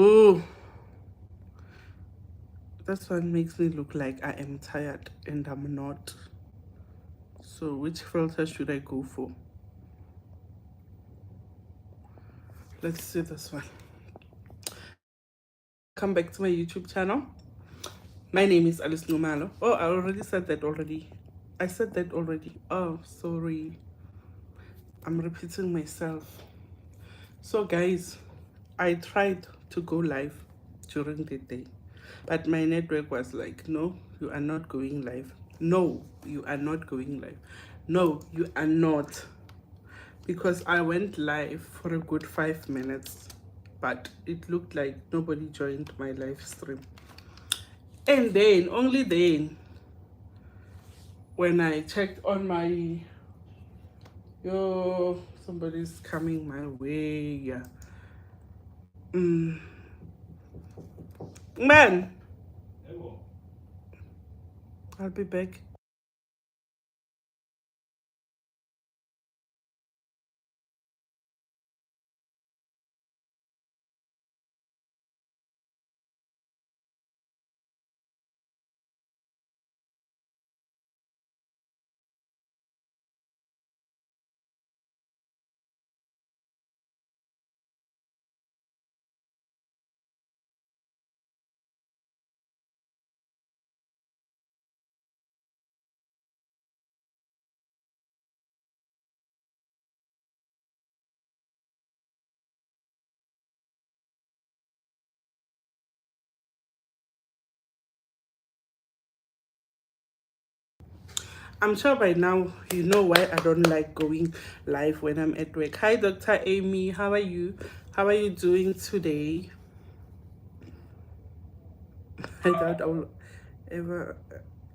Oh, that one makes me look like I am tired and I'm not. So which filter should I go for? Let's see this one. Come back to my YouTube channel. My name is Alice Numalo. Oh, I already said that already. I said that already. Oh, sorry. I'm repeating myself. So guys, I tried to go live during the day, but my network was like, no, you are not going live. No, you are not going live. No, you are not. Because I went live for a good 5 minutes, but it looked like nobody joined my live stream. And then, only then, when I checked on my, yo, somebody's coming my way. Yeah. Man, I'll be back. I'm sure by now you know why I don't like going live when I'm at work. Hi, Dr. Amy. How are you? How are you doing today? I doubt I will ever.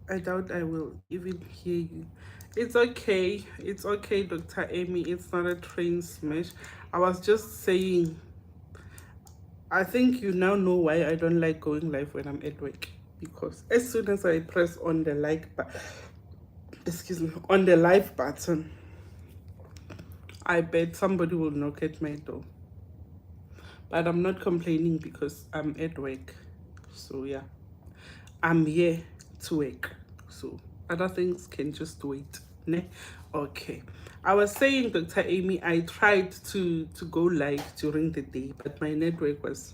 I doubt I will even hear you. It's okay. It's okay, Dr. Amy. It's not a train smash. I was just saying. I think you now know why I don't like going live when I'm at work, because as soon as I press on the excuse me, on the live button, I bet somebody will knock at my door. But I'm not complaining because I'm at work. So yeah, I'm here to work. So other things can just wait. Ne? Okay. I was saying, Dr. Amy, I tried to go live during the day, but my network was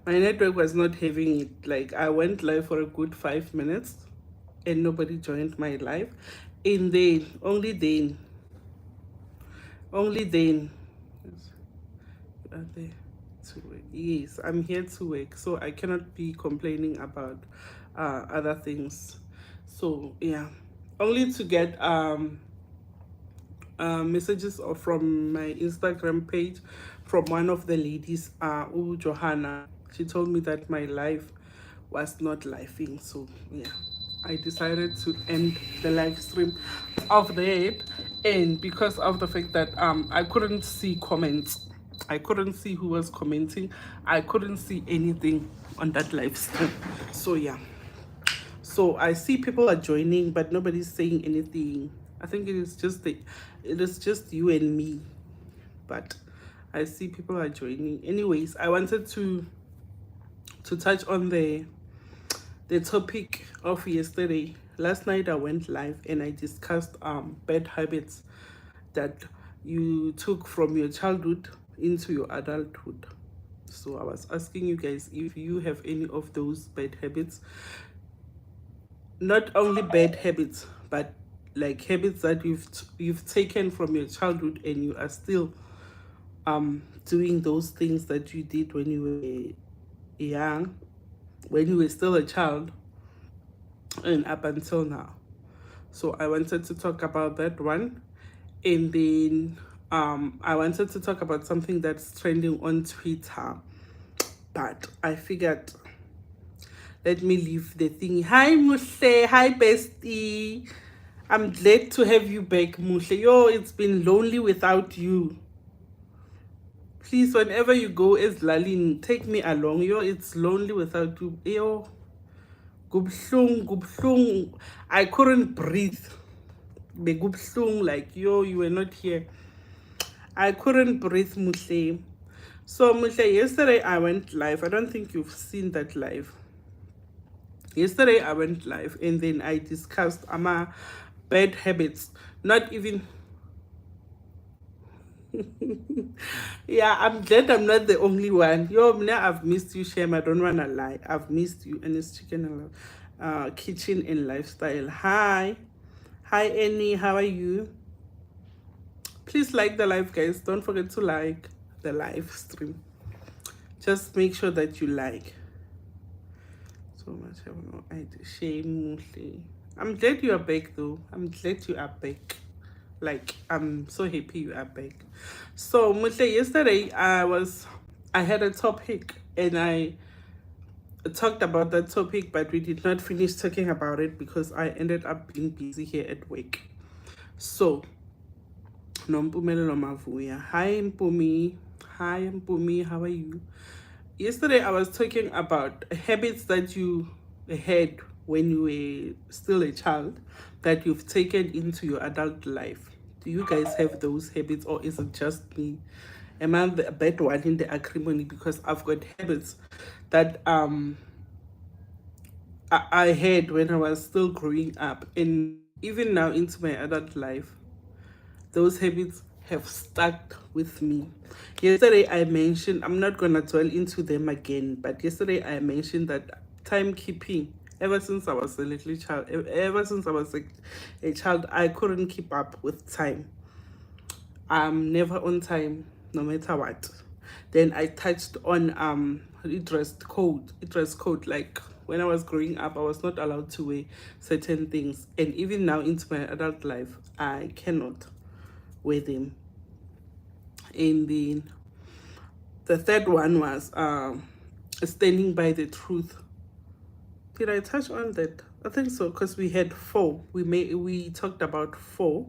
not having it. Like, I went live for a good 5 minutes and nobody joined my live. And then only then are there to work. Yes, I'm here to work, so I cannot be complaining about other things. So yeah, only to get messages from my Instagram page from one of the ladies, Johanna. She told me that my life was not living. So yeah, I decided to end the live stream of that, and because of the fact that I couldn't see comments, I couldn't see who was commenting, I couldn't see anything on that live stream. So yeah, so I see people are joining, but nobody's saying anything. I think it is just you and me. But I see people are joining. Anyways, I wanted to touch on the topic of yesterday. Last night I went live and I discussed bad habits that you took from your childhood into your adulthood. So I was asking you guys if you have any of those bad habits, not only bad habits, but like habits that you've taken from your childhood and you are still doing those things that you did when you were young, when you were still a child, and up until now. So I wanted to talk about that one, and then I wanted to talk about something that's trending on Twitter, but I figured, let me leave the thing. Hi Mushe, hi bestie. I'm glad to have you back, Mushe. Yo, it's been lonely without you. Please, whenever you go as Lalin, take me along. Yo, it's lonely without you. Yo, gubhlung. I couldn't breathe. Begubhlung, like, yo, you were not here. I couldn't breathe, Mushe. So Musha, yesterday I went live. I don't think you've seen that live. Yesterday I went live and then I discussed ama bad habits. Not even yeah, I'm glad I'm not the only one. Yo, Mna, I've missed you, Shem. I don't wanna lie. I've missed you and it's chicken and kitchen and lifestyle. Hi. Hi Annie, how are you? Please like the live, guys. Don't forget to like the live stream. Just make sure that you like. So much I don't know. I shame. I'm glad you are back though. I'm glad you are back. Like I'm so happy you are back. So Mutle, yesterday I had a topic and I talked about that topic, but we did not finish talking about it because I ended up being busy here at work. So Nompumelelo Mavuya. Hi Mpumi. Hi Mpumi, how are you? Yesterday I was talking about habits that you had when you were still a child that you've taken into your adult life. Do you guys have those habits or is it just me? Am I the bad one in the acrimony because I've got habits that I had when I was still growing up and even now into my adult life those habits have stuck with me. Yesterday, I mentioned, I'm not going to dwell into them again, but yesterday I mentioned that timekeeping, ever since I was a little child, ever since I was a child, I couldn't keep up with time. I'm never on time, no matter what. Then I touched on dress code. Like when I was growing up, I was not allowed to wear certain things, and even now into my adult life, I cannot with him. And then the third one was standing by the truth. Did I touch on that? I think so because we had four. We talked about four,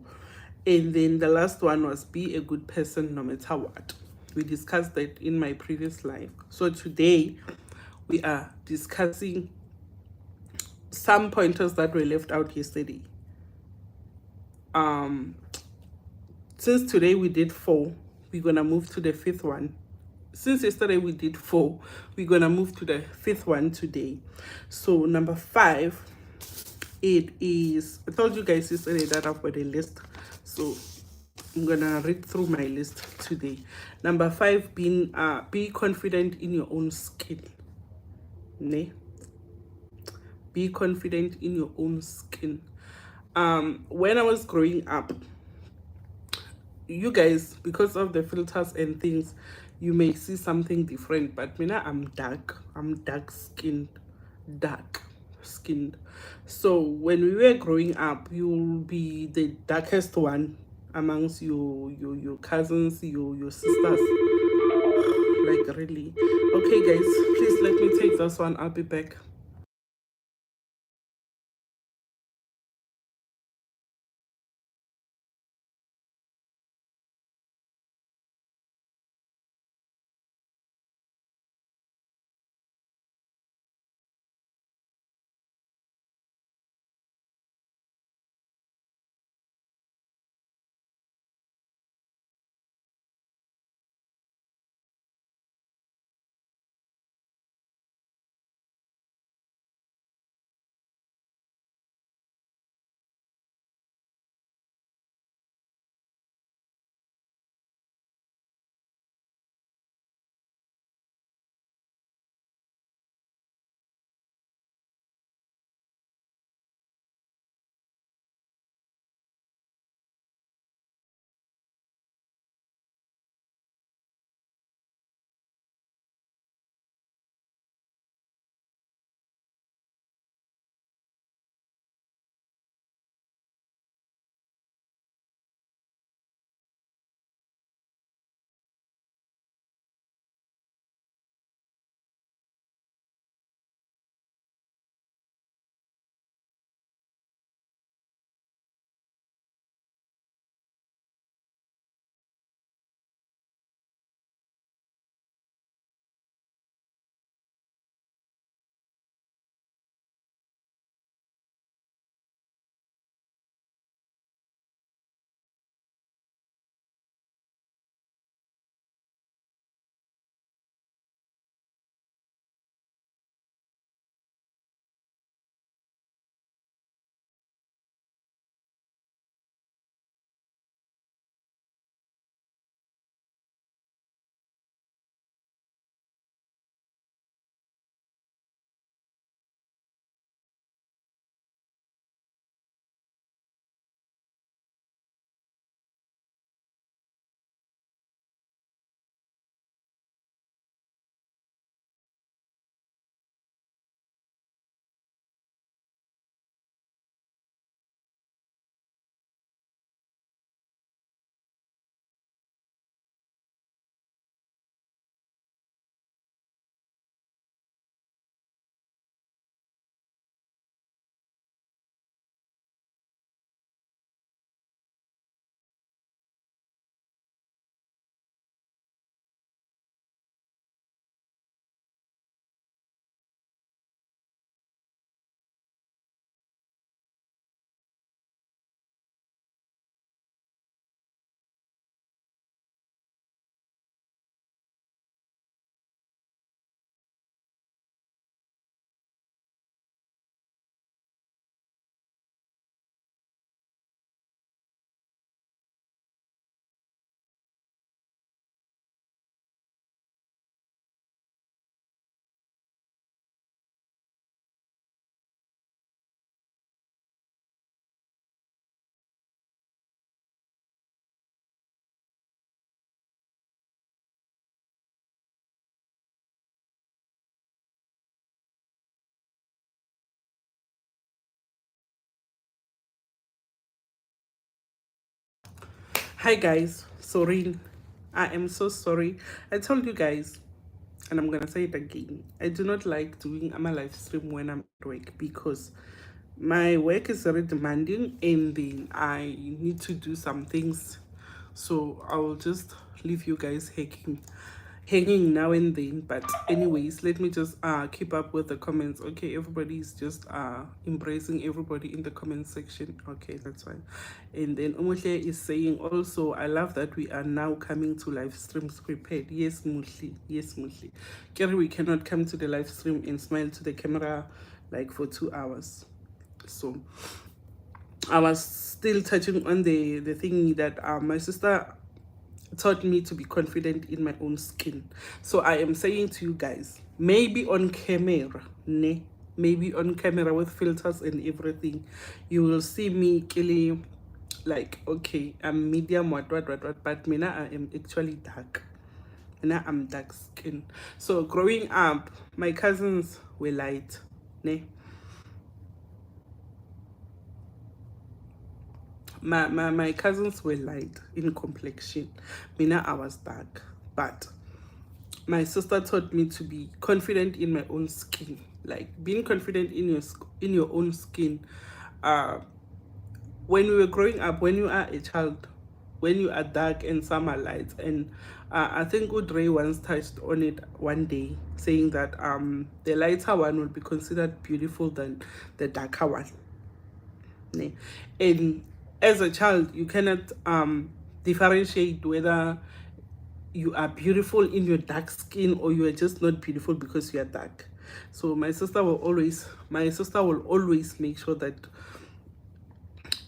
and then the last one was be a good person no matter what. We discussed that in my previous life. So today we are discussing some pointers that were left out yesterday. Um, since today we did four, we're gonna move to the fifth one. Since yesterday we did four, we're gonna move to the fifth one today. So number five, it is, I told you guys yesterday that I've got a list, so I'm gonna read through my list today. Number five being be confident in your own skin. Ne? Be confident in your own skin. When I was growing up, you guys, because of the filters and things, you may see something different, but me, I'm dark skinned. So when we were growing up, you'll be the darkest one amongst your cousins, your sisters. Like really. Okay guys, please let me take this one. I'll be back. Hi guys, sorry. I am so sorry. I told you guys, and I'm gonna say it again. I do not like doing a live stream when I'm at work because my work is very demanding and then I need to do some things. So I'll just leave you guys hanging now and then. But anyways, let me just keep up with the comments. Okay, everybody's just embracing everybody in the comment section. Okay, that's fine. And then Umuhle is saying also, I love that we are now coming to live streams prepared. Yes, Muhli. Yes, Muhli. Kerry, we cannot come to the live stream and smile to the camera like for 2 hours. So I was still touching on the thing that my sister taught me to be confident in my own skin. So I am saying to you guys, maybe on camera, ne, maybe on camera with filters and everything, you will see me killing like, okay, I'm medium, what, but mina, I am actually dark. Mina, I'm dark skin. So growing up, my cousins were light, ne. My cousins were light in complexion. Mina, I was dark. But my sister taught me to be confident in my own skin. Like being confident in your own skin. When we were growing up, when you are a child, when you are dark and some are light, and I think Udre once touched on it one day, saying that the lighter one will be considered beautiful than the darker one. And as a child, you cannot differentiate whether you are beautiful in your dark skin or you are just not beautiful because you are dark. So my sister will always make sure that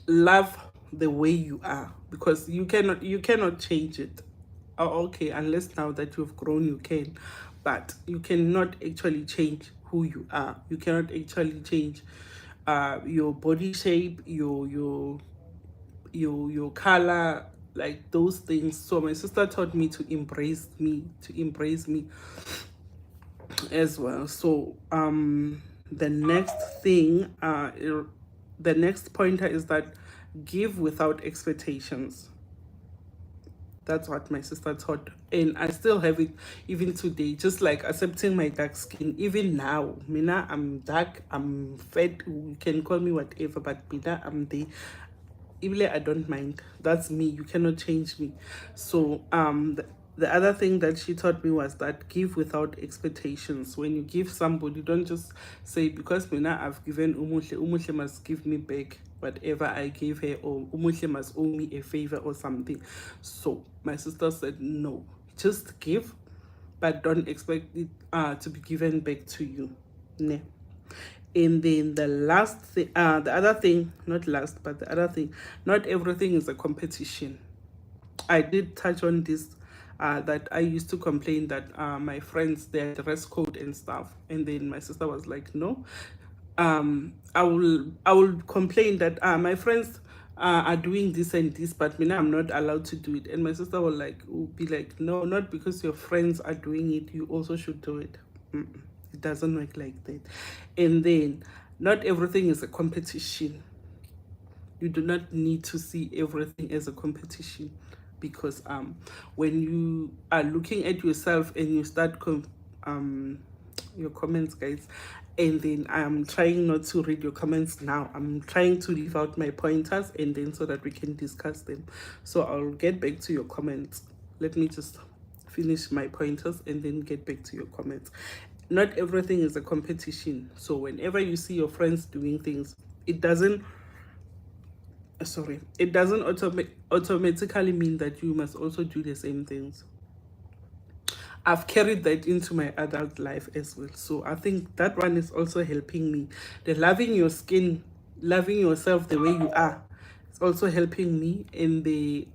love the way you are, because you cannot change it. Oh, okay, unless now that you've grown you can, but you cannot actually change who you are. You cannot actually change your body shape, your color, like those things. So my sister taught me to embrace me as well. So the next thing, the next pointer is that give without expectations. That's what my sister taught, and I still have it even today. Just like accepting my dark skin. Even now, Mina, I'm dark, I'm fat, you can call me whatever, but Mina, I'm the Ibile, I don't mind. That's me. You cannot change me. So the other thing that she taught me was that give without expectations. When you give somebody, don't just say, because Mina, I've given Umuhle must give me back whatever I gave her, or Umuhle must owe me a favor or something. So my sister said, no, just give, but don't expect it to be given back to you. Ne. And then the last thing, the other thing, not last, but the other thing, not everything is a competition. I did touch on this, that I used to complain that my friends, their dress code and stuff, and then my sister was like, no, I will complain that my friends are doing this and this, but me, I'm not allowed to do it. And my sister will be like, no, not because your friends are doing it, you also should do it. It doesn't work like that. And then not everything is a competition. You do not need to see everything as a competition, because when you are looking at yourself and you start your comments, guys, and then I'm trying not to read your comments now. I'm trying to leave out my pointers, and then so that we can discuss them. So I'll get back to your comments. Let me just finish my pointers and then get back to your comments. Not everything is a competition. So whenever you see your friends doing things, it doesn't automatically mean that you must also do the same things. I've carried that into my adult life as well. So I think that one is also helping me. The loving your skin, loving yourself the way you are, it's also helping me. In the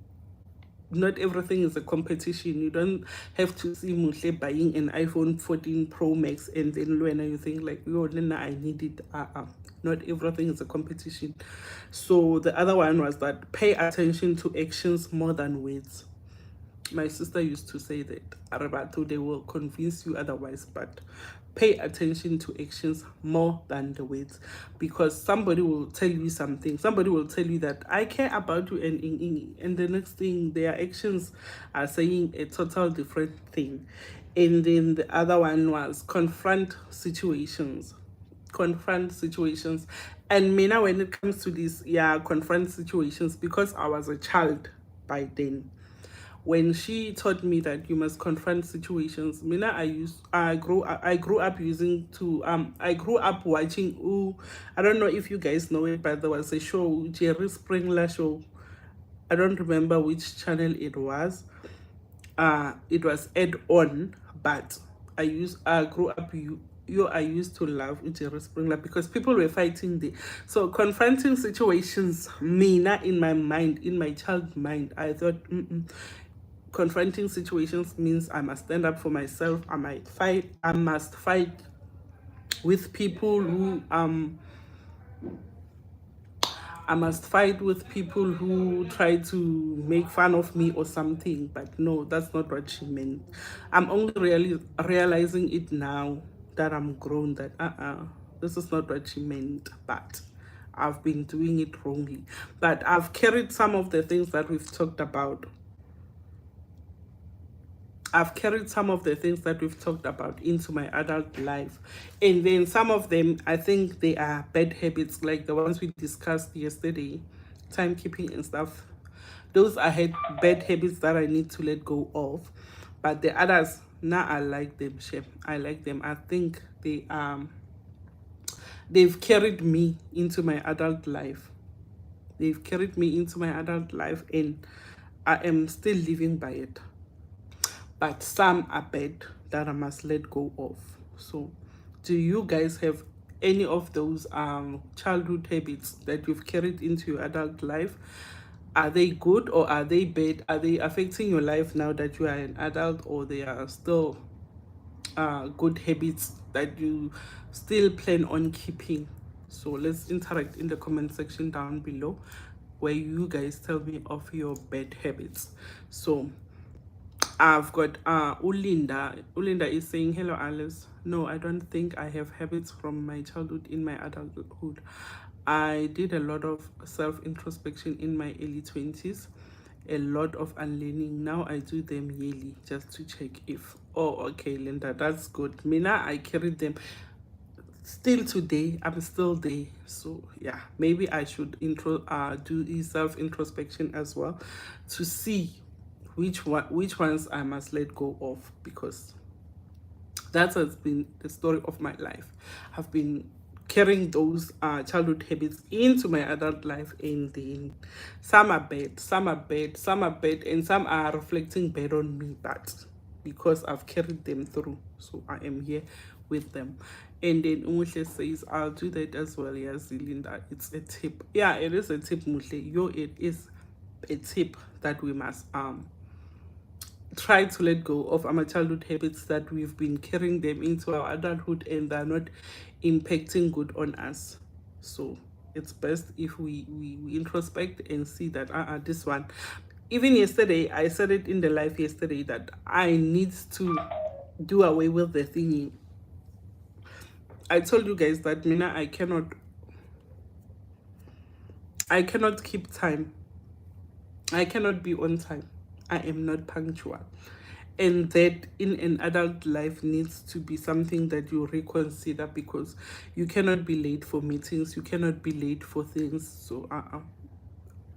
not everything is a competition. You don't have to see Mushle buying an iPhone 14 Pro Max and then when you think like, oh, Nina, I need it. Not everything is a competition. So the other one was that pay attention to actions more than words. My sister used to say that Arabato, they will convince you otherwise, but pay attention to actions more than the words, because somebody will tell you something, somebody will tell you that I care about you, and the next thing their actions are saying a total different thing. And then the other one was confront situations. And me now, when it comes to this, yeah, confront situations, because I was a child by then. When she taught me that you must confront situations, mina I grew up using to I grew up watching, I don't know if you guys know it, but there was a show, Jerry Springer show. I don't remember which channel it was. It was add on, but I grew up I used to love Jerry Springer because people were fighting there. So confronting situations, mina, in my mind, in my child mind, I thought, confronting situations means I must stand up for myself. I must fight with people who I must fight with people who try to make fun of me or something. But no, that's not what she meant. I'm only really realizing it now that I'm grown, that this is not what she meant. But I've been doing it wrongly. But I've carried some of the things that we've talked about. I've carried some of the things that we've talked about into my adult life. And then some of them, I think they are bad habits, like the ones we discussed yesterday, timekeeping and stuff. Those are bad habits that I need to let go of. But the others, now I like them, Chef. I like them. I think they've carried me into my adult life. They've carried me into my adult life, and I am still living by it. But some are bad that I must let go of. So, do you guys have any of those childhood habits that you've carried into your adult life? Are they good or are they bad? Are they affecting your life now that you are an adult, or they are still good habits that you still plan on keeping? So let's interact in the comment section down below, where you guys tell me of your bad habits. So I've got Ulinda. Ulinda is saying, hello Alice. No, I don't think I have habits from my childhood in my adulthood. I did a lot of self-introspection in my early 20s, a lot of unlearning. Now I do them yearly just to check if, oh, okay, Linda, that's good. Mina, I carried them. Still today, I'm still there. So yeah, maybe I should do self-introspection as well, to see which ones I must let go of, because that has been the story of my life. I've been carrying those childhood habits into my adult life, and then some are bad, and some are reflecting bad on me, but because I've carried them through, so I am here with them. And then Mushle says, I'll do that as well. Yes, Linda, it's a tip. Yeah, it is a tip, Mushle. It is a tip that we must try to let go of our childhood habits that we've been carrying them into our adulthood, and they're not impacting good on us. So it's best if we introspect and see that this one, even yesterday I said it in the live yesterday, that I need to do away with the thingy. I told you guys that Mina, I cannot keep time. I cannot be on time. I am not punctual. And that in an adult life needs to be something that you reconsider, because you cannot be late for meetings, you cannot be late for things. So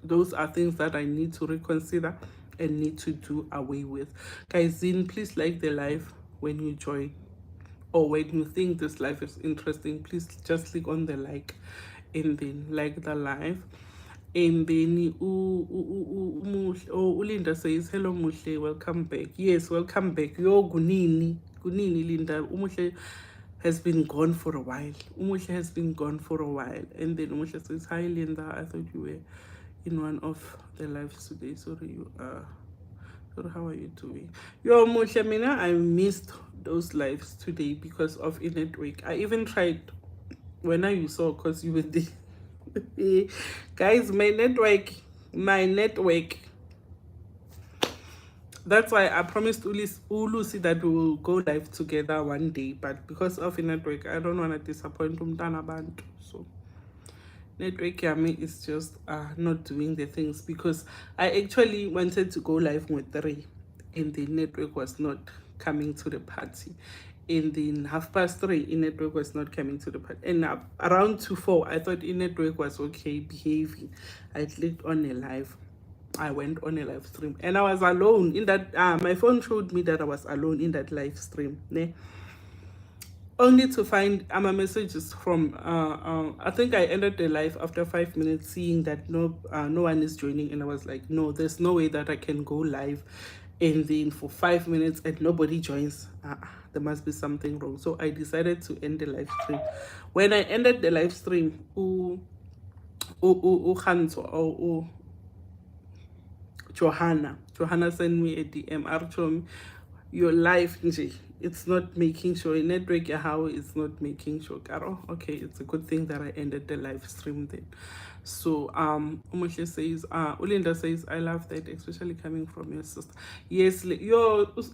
those are things that I need to reconsider and need to do away with. Guys, please like the live when you join, or when you think this live is interesting, please just click on the like and then like the live. And then Ulinda says, hello Muhle, welcome back. Yes, welcome back. Yo, Gunini Linda. Umuhle has been gone for a while. And then Umuhle says, hi Linda, I thought you were in one of the lives today. Sorry, you are. So how are you doing? Yo, Muhle, Mina, I missed those lives today because of a network. I even tried when you saw, because you were there. Guys, my network, That's why I promised Lucy that we will go live together one day, but because of a network, I don't want to disappoint Umtana Bantu. So network yami is just not doing the things, because I actually wanted to go live with 3 and the network was not coming to the party. And then 3:30 in network was not coming to the party, and around 2-4 I thought in network was okay behaving. I clicked on a live. I went on a live stream and I was alone in that. My phone showed me that I was alone in that live stream. Ne? Only to find messages from I think I ended the live after 5 minutes, seeing that no one is joining, and I was like, no, there's no way that I can go live and then for 5 minutes and nobody joins. There must be something wrong. So I decided to end the live stream. When I ended the live stream, Johanna sent me a DM. Archom, your life, it's not making sure. Network how it's not making sure. Karo, okay, it's a good thing that I ended the live stream then. So Umuhle says, Ulinda says, I love that, especially coming from your sister. Yes,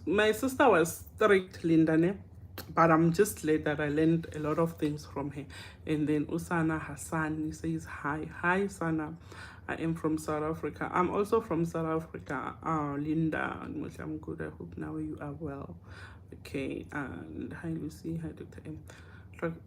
my sister was strict, Linda, ne? But I'm just glad that I learned a lot of things from her. And then Usana Hassan, he says, hi Sana, I am from South Africa. I'm also from South Africa. Linda, I'm good. I hope now you are well. Okay, and hi Lucy, hi Dr. M.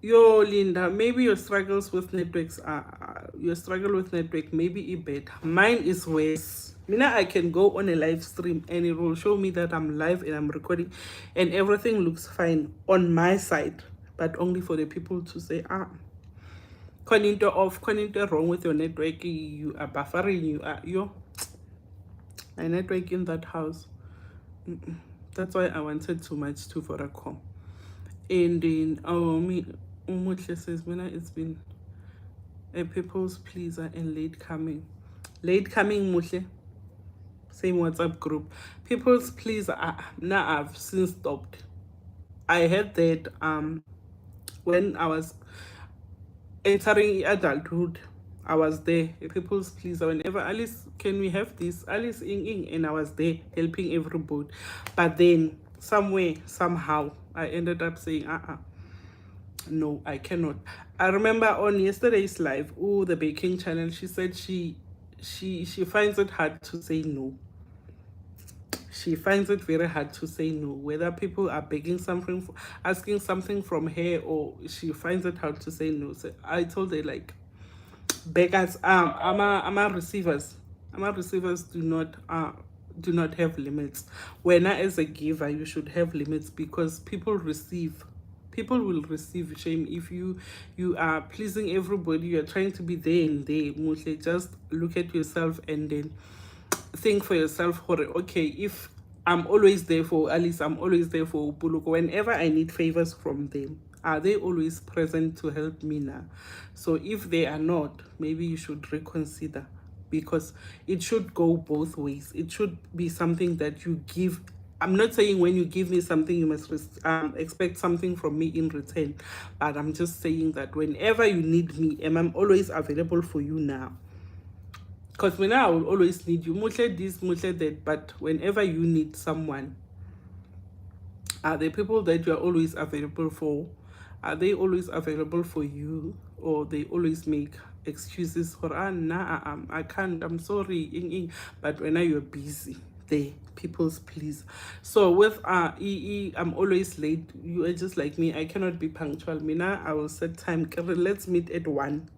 Yo Linda, maybe your struggles with networks are your struggle with network maybe a bit. Mine is worse. Mina, I can go on a live stream and it will show me that I'm live and I'm recording and everything looks fine on my side, but only for the people to say, Coninto off, Coninto wrong with your network, you are buffering, you are my network in that house. That's why I wanted too much to Vodacom. And then Umutle says, Mina, it's been a people's pleaser and late coming. Late coming, Mutle. Same WhatsApp group. People's pleaser. Now I've since stopped. I had that when I was entering adulthood. I was there, a people's pleaser. Whenever Alice, can we have this? Alice ing, and I was there helping everybody. But then somewhere, somehow, I ended up saying, no, I cannot. I remember on yesterday's live, the baking channel, she said she finds it hard to say no. She finds it very hard to say no, whether people are begging something, asking something from her, or she finds it hard to say no. So I told her, like, beggars, ama receivers do not have limits. When as a giver, you should have limits, because people will receive shame if you are pleasing everybody. You're trying to be there and there. Mostly just look at yourself and then think for yourself, okay, if I'm always there for Alice, I'm always there for Upuluko, whenever I need favors from them, are they always present to help me now? So if they are not, maybe you should reconsider, because it should go both ways. It should be something that you give. I'm not saying when you give me something, you must expect something from me in return, but I'm just saying that whenever you need me, I'm always available for you now. Because when I will always need you, much this, much that, but whenever you need someone, are the people that you are always available for, are they always available for you, or they always make excuses for, I can't, I'm sorry, but when you're busy, they people's please. So with I'm always late. You are just like me. I cannot be punctual. Mina, I will set time. Let's meet at 1,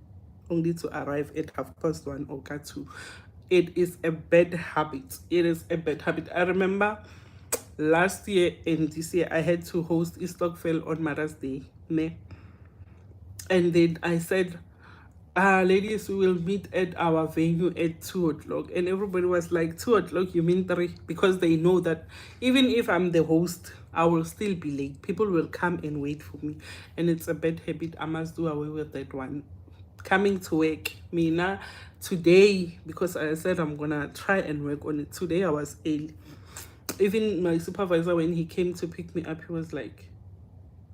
only to arrive at 1:30 or 2. It is a bad habit. It is a bad habit. I remember last year and this year I had to host Istokfel on Mother's Day, ne? And then I said, ladies, we will meet at our venue at 2 o'clock. And everybody was like, 2 o'clock, you mean 3? Because they know that even if I'm the host, I will still be late. People will come and wait for me. And it's a bad habit. I must do away with that one. Coming to work, Mina, today, because I said I'm gonna try and work on it. Today I was early. Even my supervisor, when he came to pick me up, he was like,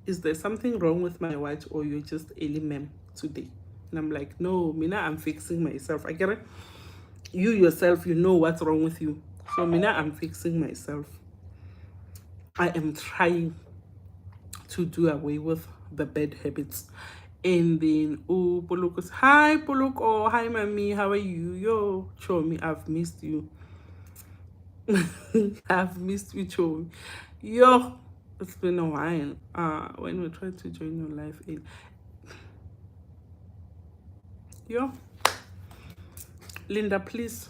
is there something wrong with my watch, or you're just early, ma'am, today? And I'm like, no, Mina, I'm fixing myself. I get it. You yourself, you know what's wrong with you. So mina, I'm fixing myself. I am trying to do away with the bad habits. And then, oh, Poloko says, hi, Poloko, hi, mommy, how are you? Yo, Chomi, I've missed you. I've missed you, Chomi. Yo, it's been a while. When we try to join your life in. Yo, Linda, please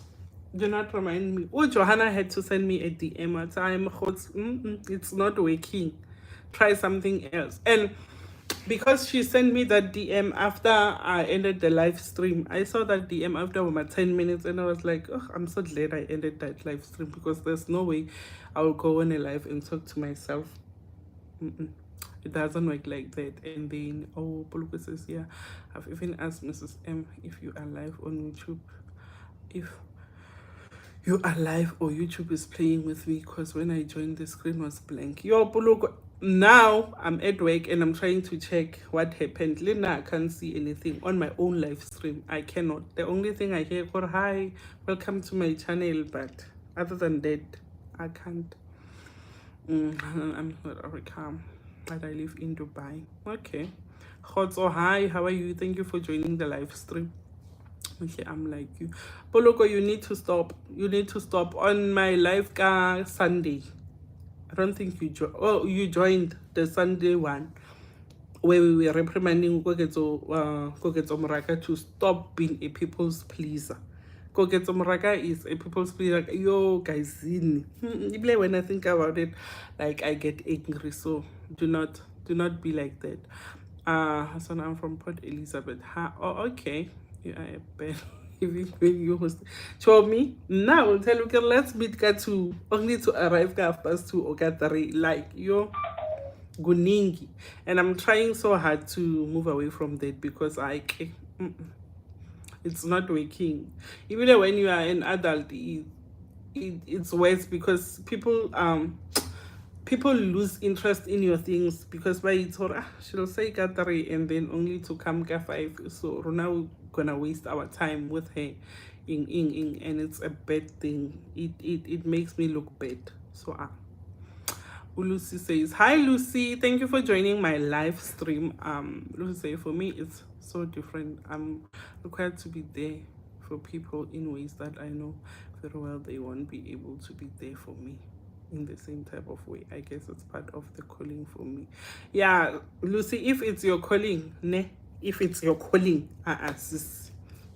do not remind me. Oh, Johanna had to send me a DM at time. It's not working. Try something else. And because she sent me that DM after I ended the live stream, I saw that DM after about 10 minutes and I was like, oh, I'm so glad I ended that live stream because there's no way I will go on a live and talk to myself. It doesn't work like that. And then, oh, Poluka says, yeah, I've even asked Mrs. M if you are live on YouTube. If you are live or YouTube is playing with me, because when I joined the screen was blank. Yo, Poluka, now I'm at work and I'm trying to check what happened. Lena, I can't see anything on my own live stream. I cannot. The only thing I hear for hi, welcome to my channel, but other than that, I can't. I'm not African, but I live in Dubai. Okay. Khotso, hi, how are you? Thank you for joining the live stream. Okay, I'm like you. Poloko, you need to stop. You need to stop on my live car Sunday. I don't think you you joined the Sunday one where we were reprimanding Koketso Moraka to stop being a people's pleaser. Koketso Moraka is a people's pleaser. Like, yo, guys, when I think about it, like I get angry. So do not be like that. So now I'm from Port Elizabeth. Oh, okay. You are a bad. Even when you host, show me now. I'll tell you, okay, let's meet to only to arrive after 2 or 3. Like yo, guningi, and I'm trying so hard to move away from that because it's not working. Even when you are an adult, it's worse because people lose interest in your things because by it's she'll say 3 and then only to come 5. So now gonna waste our time with her and it's a bad thing. It makes me look bad. So Lucy says, hi Lucy, thank you for joining my live stream. Lucy, for me it's so different. I'm required to be there for people in ways that I know very well they won't be able to be there for me in the same type of way. I guess it's part of the calling for me. Yeah, Lucy, if it's your calling, if it's your calling, sis,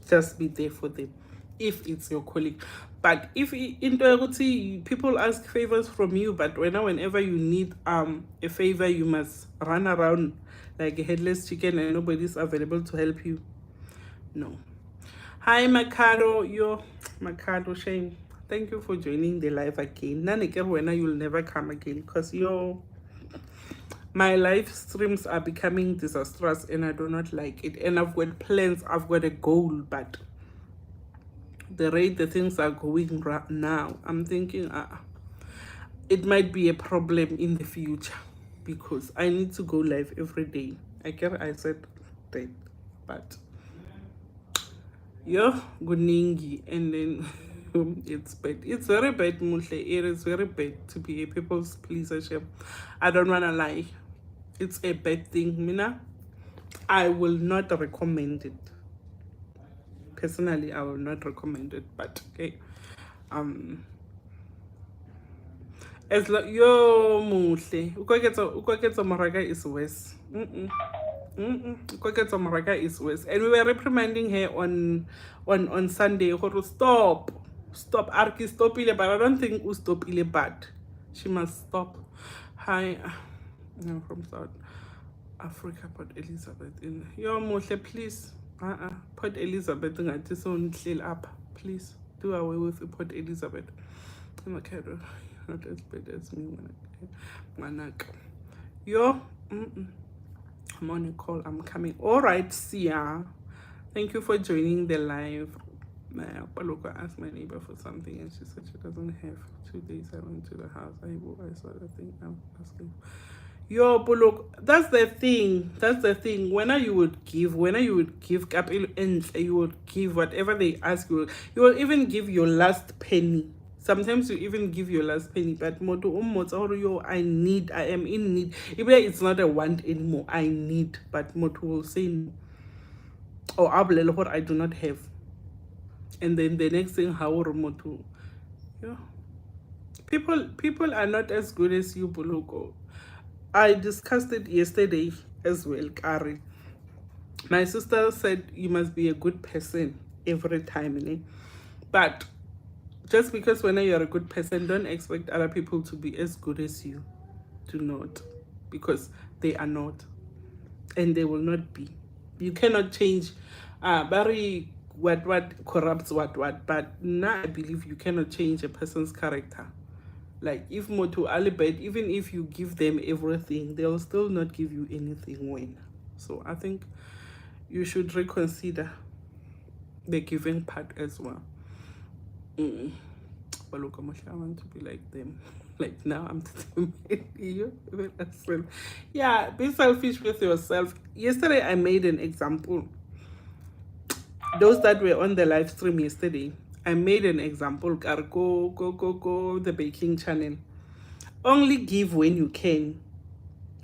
just be there for them. If it's your calling. But if in people ask favors from you, but whenever you need a favor, you must run around like a headless chicken and nobody's available to help you. No. Hi Macado, yo Macado, shame. Thank you for joining the live again. You'll never come again because my live streams are becoming disastrous and I do not like it. And I've got plans, I've got a goal, but the rate the things are going right now, I'm thinking it might be a problem in the future because I need to go live every day. I said that, but yo guningi and then it's bad. It's very bad, Mushle. It is very bad to be a people's pleaser. I don't wanna lie. It's a bad thing, Mina. I will not recommend it. Personally, I will not recommend it. But okay. As yo Mushle. Ukwaketo Maraga is worse. Ukwaketo Maraga is worse. And we were reprimanding her on Sunday. Stop Arki stopile, but I don't think stopile bad. She must stop. Hi, I'm from South Africa, Port Elizabeth. Yo Moshe, please. Port Elizabeth ngathi so nihleli up. Please do away with Port Elizabeth. I'm okay, not as bad as me when yo I'm on a call. I'm coming. All right, Sia. Thank you for joining the live. Paloko asked my neighbor for something and she said she doesn't have 2 days. I went to the house. I saw the thing. I'm asking. Yo, Paloko, that's the thing. When you would give capital and you would give whatever they ask you. You will even give your last penny Sometimes you even give your last penny, but moto yo, I need, I am in need. Even it's not a want anymore, I need, but moto will say no. Or what I do not have. And then the next thing, how moto. Yeah. People are not as good as you, Buluko. I discussed it yesterday as well, Kari. My sister said you must be a good person every time, but just because when you're a good person, don't expect other people to be as good as you. Do not, because they are not, and they will not be. You cannot change. Very what corrupts what. But now I believe you cannot change a person's character. Like if moto alibet, even if you give them everything, they'll still not give you anything when. So I think you should reconsider the giving part as well. But look, I want to be like them. Like now I'm you. Yeah, be selfish with yourself. Yesterday I made an example. Those that were on the live stream yesterday, I made an example. Go the baking channel. Only give when you can.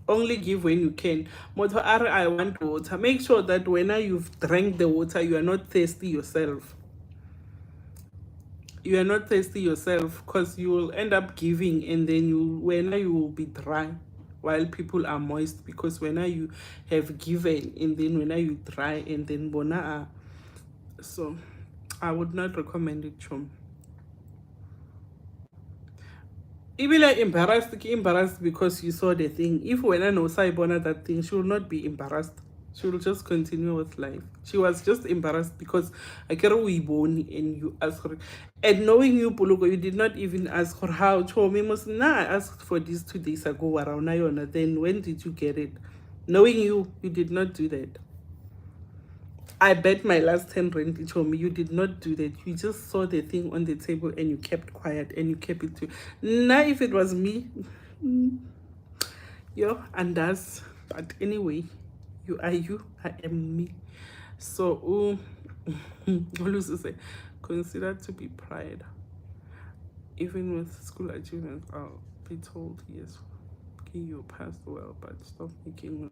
Only give when you can. Moto I want water. Make sure that when you've drank the water, you are not thirsty yourself. You are not thirsty yourself, because you will end up giving, and then you will be dry while people are moist, because when you have given and then when you dry and then bona are. So I would not recommend it, chum. Even like embarrassed because you saw the thing. If when I know Saibona that thing, she will not be embarrassed. She will just continue with life. She was just embarrassed because I can't we born and you ask her. And knowing you, Pulugo, you did not even ask her how. Chomi must I asked for this 2 days ago around Nayona. Then when did you get it? Knowing you did not do that. I bet my last 10 rand, Chomi, you did not do that. You just saw the thing on the table and you kept quiet and you kept it to. Now, if it was me, yo, and that's, but anyway, you are you, I am me. So, say, consider to be pride. Even with school achievements, I'll be told, yes, you passed well, but stop making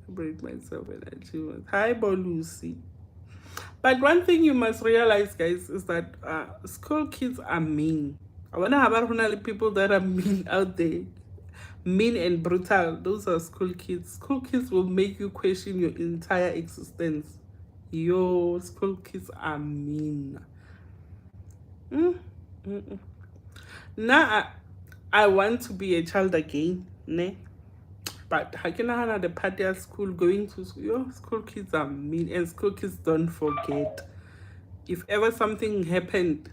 celebrate myself and achievements. Hi, Lucy. But one thing you must realize, guys, is that school kids are mean. I want to have people that are mean out there. Mean and brutal. Those are school kids. School kids will make you question your entire existence. Yo, school kids are mean. Now, I want to be a child again, ne? But Hakina the party at school, going to school, yo, school kids are mean, and school kids don't forget. If ever something happened,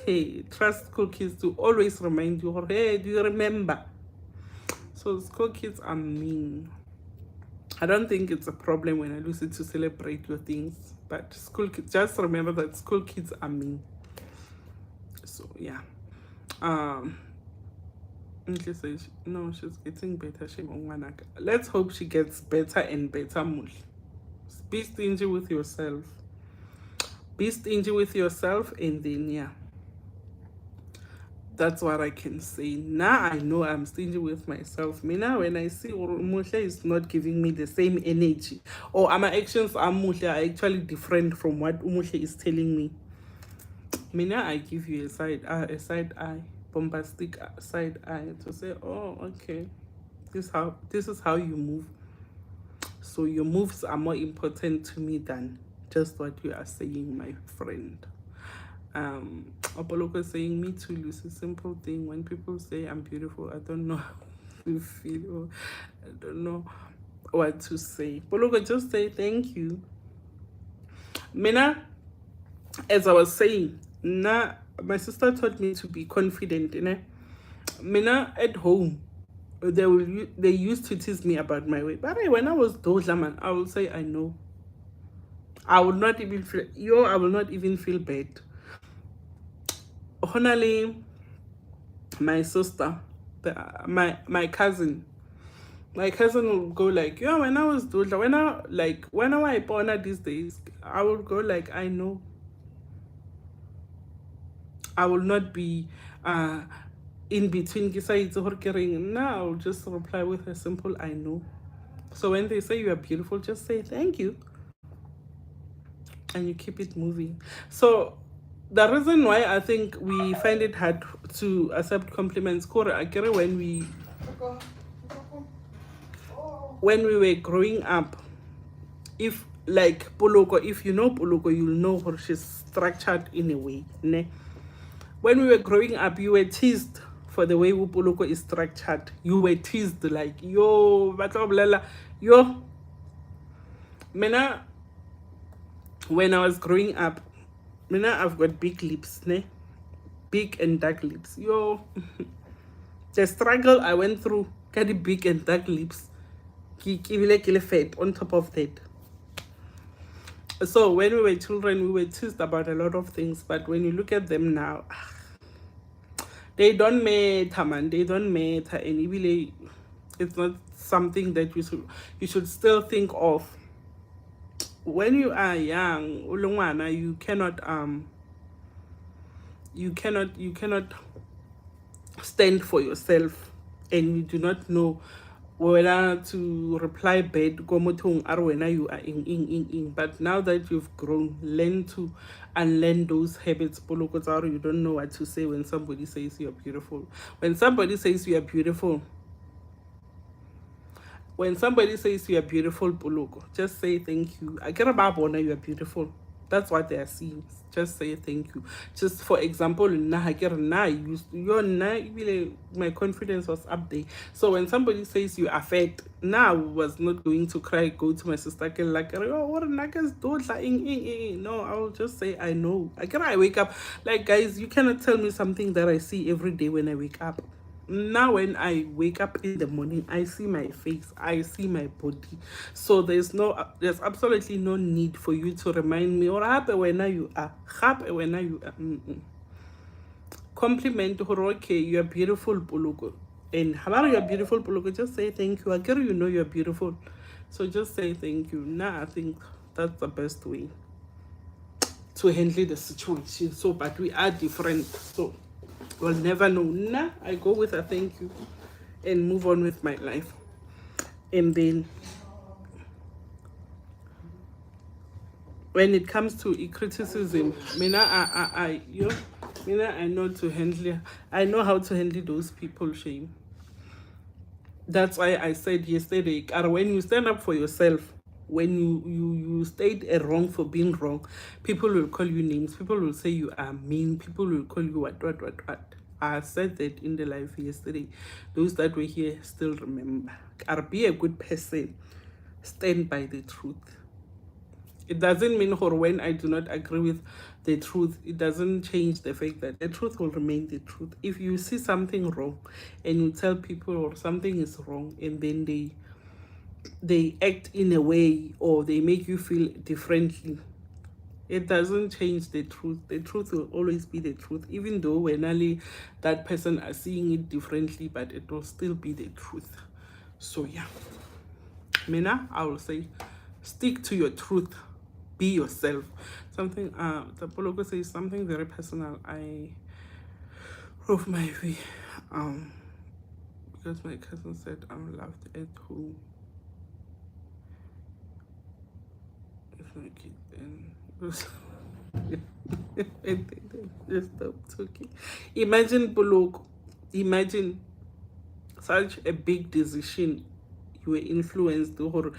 hey, trust school kids to always remind you, hey, do you remember? So school kids are mean. I don't think it's a problem when I lose it to celebrate your things, but school kids, just remember that school kids are mean. So yeah. No, she's getting better. Let's hope she gets better and better. Be stingy with yourself. Be stingy with yourself, and then yeah. That's what I can say. Now I know I'm stingy with myself. Now when I see Musha is not giving me the same energy, or my actions are actually different from what Musha is telling me. Now I give you a side eye, bombastic side eye to say, oh, okay, this is how you move. So your moves are more important to me than just what you are saying, my friend. Apollo was saying, me too, Lucy. Simple thing. When people say I'm beautiful, I don't know how to feel, or I don't know what to say. Apollo just say thank you. Mina, as I was saying, my sister taught me to be confident. Mina at home, they used to tease me about my weight, but when I was Doja, man, I will say I know. I will not even feel bad. Honestly, my sister, my cousin, My cousin will go like, yeah, when I was doing, when I born at these days, I will go like, I know. I will not be in between. No, I'll just reply with a simple I know. So when they say you are beautiful, just say thank you and you keep it moving. So the reason why I think we find it hard to accept compliments, Kore, I get it when we were growing up, if like Poloko, if you know Poloko, you'll know how she's structured in a way. Ne? When we were growing up, you were teased for the way Poloko is structured. You were teased like, yo, batla bolela, yo. Mena, when I was growing up, Mena, I've got big lips, ne? Big and dark lips. Yo, the struggle I went through, got the big and dark lips. Fat on top of that. So when we were children, we were teased about a lot of things, but when you look at them now, they don't matter, man. They don't matter, and really, it's not something that you should still think of. When you are young, ulungwana, you cannot stand for yourself, and you do not know whether to reply bad ko mothong a re wena you are in. But now that you've grown, learn to unlearn those habits. Poloko tsa hore you don't know what to say when somebody says you're beautiful. When somebody says you are beautiful, Poloko, just say thank you. I care about Bona, you are beautiful. That's what they are seeing. Just say thank you. Just for example, my confidence was up there. So when somebody says you are fat, now I was not going to cry, go to my sister, like, oh, what a niggas do. No, I will just say I know. I wake up. Like, guys, you cannot tell me something that I see every day when I wake up. Now when I wake up in the morning, I see my face, I see my body. So there's absolutely no need for you to remind me or happy when you are compliment her. Okay, you are beautiful, Poloko. And how are you beautiful, Poloko? Just say thank you. I get you know you're beautiful, so just say thank you. Now I think that's the best way to handle the situation. So but we are different, so we'll never know. Nah, I go with a thank you and move on with my life. And then when it comes to criticism, I know to handle. I know how to handle those people, shame. That's why I said yesterday, when you stand up for yourself, when you state a wrong for being wrong, people will call you names. People will say you are mean. People will call you what. I said that in the live yesterday. Those that were here still remember. Be a good person. Stand by the truth. It doesn't mean when I do not agree with the truth, it doesn't change the fact that the truth will remain the truth. If you see something wrong and you tell people or something is wrong, and then they act in a way or they make you feel differently, it doesn't change the truth. The truth will always be the truth, even though when only that person are seeing it differently, but it will still be the truth. So yeah, Mina, I will say, stick to your truth, be yourself. Something the Poloko says something very personal. I wrote my way because my cousin said I'm loved at home. If my kid then just stop talking. Imagine Poloko. Imagine such a big decision. You were influenced or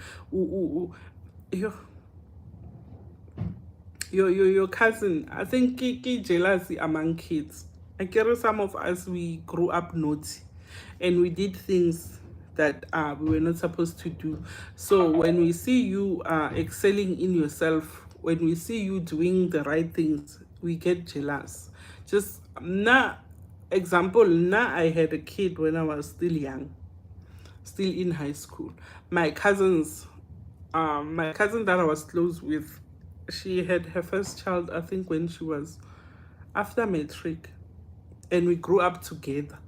your cousin. I think jealousy among kids. I guess some of us, we grew up naughty and we did things that we were not supposed to do. So when we see you excelling in yourself, when we see you doing the right things, we get jealous. Just example, I had a kid when I was still young, still in high school. My cousins, my cousin that I was close with, she had her first child, I think, when she was after matric, and we grew up together.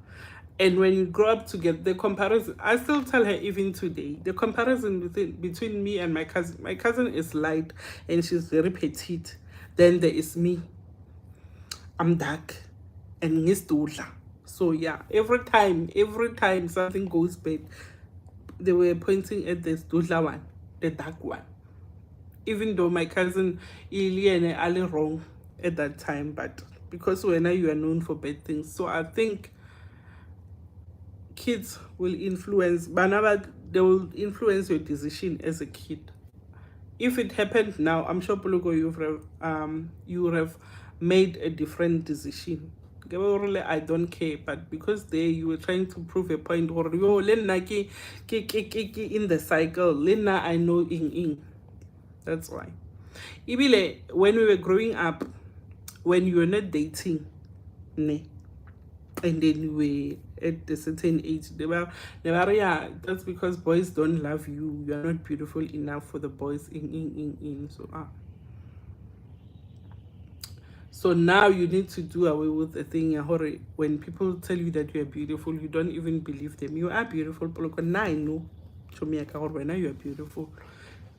And when you grow up together, the comparison, I still tell her even today, the comparison between me and my cousin is light and she's very petite. Then there is me, I'm dark and ngistudla. So yeah, every time something goes bad, they were pointing at the studla one, the dark one. Even though my cousin Ili Ali wrong at that time, but because when you are known for bad things, so I think kids will influence, but they will influence your decision as a kid. If it happened now, I'm sure Puluko you would have made a different decision. Really, I don't care, but because there you were trying to prove a point, or yo, Lena in the cycle, Lena I know in. That's why. Ibile, when we were growing up, when you were not dating, ne, and then you were at a certain age, they were yeah, that's because boys don't love you. You are not beautiful enough for the boys in. So now you need to do away with the thing. When people tell you that you are beautiful, you don't even believe them. You are beautiful. Now I know. Show me now you are beautiful.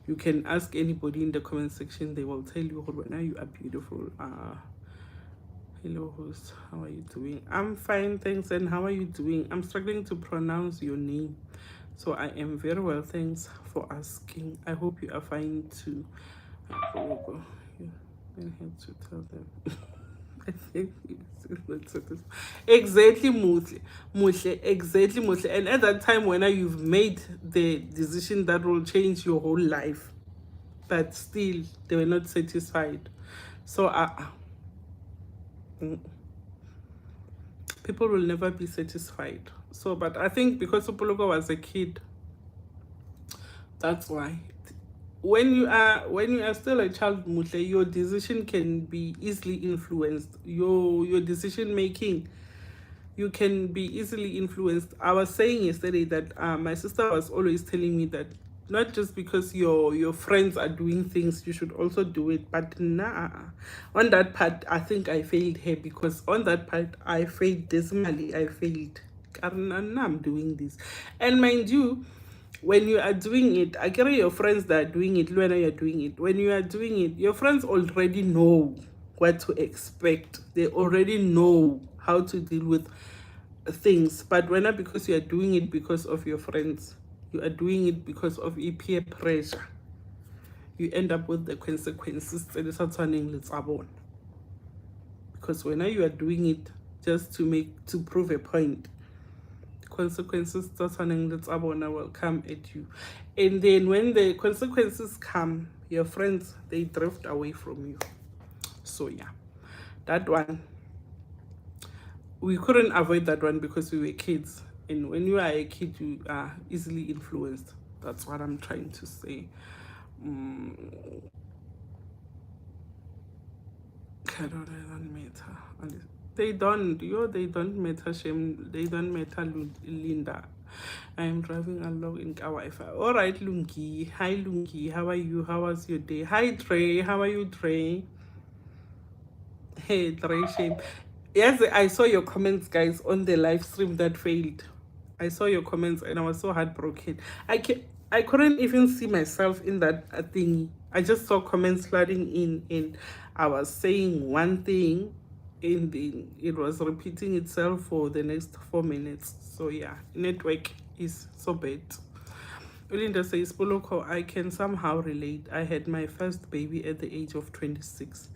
You can ask anybody in the comment section. They will tell you now you are beautiful. Hello host, how are you doing? I'm fine, thanks. And how are you doing? I'm struggling to pronounce your name. So I am very well, thanks for asking. I hope you are fine too. I had to tell them. I think exactly Muhle, exactly Muhle. And at that time when you've made the decision that will change your whole life, but still they were not satisfied. So people will never be satisfied. So but I think because Upologo was a kid, that's why. When you are still a child, Muhle, your decision can be easily influenced. Your decision making, you can be easily influenced. I was saying yesterday that my sister was always telling me that not just because your friends are doing things, you should also do it. But nah, on that part, I think I failed her, because on that part, I failed dismally. I failed. I'm doing this. And mind you, when you are doing it, I carry your friends that are doing it, when you're doing it. When you are doing it, your friends already know what to expect. They already know how to deal with things. But when not because you are doing it because of your friends, you are doing it because of peer pressure, you end up with the consequences. Because when you are doing it just to prove a point, consequences will come at you. And then when the consequences come, your friends, they drift away from you. So yeah, that one, we couldn't avoid that one because we were kids. And when you are a kid, you are easily influenced. That's what I'm trying to say. They don't matter, shame, they don't matter, Linda. I am driving along in Wi-Fi. All right, Lungi. Hi, Lungi. How are you? How was your day? Hi, Trey. How are you, Trey? Hey, Trey, shame. Yes, I saw your comments, guys, on the live stream that failed. I saw your comments and I was so heartbroken. I couldn't even see myself in that thing. I just saw comments flooding in, and I was saying one thing, and then it was repeating itself for the next 4 minutes. So yeah, network is so bad. Linda says, Poloko, I can somehow relate. I had my first baby at the age of 26.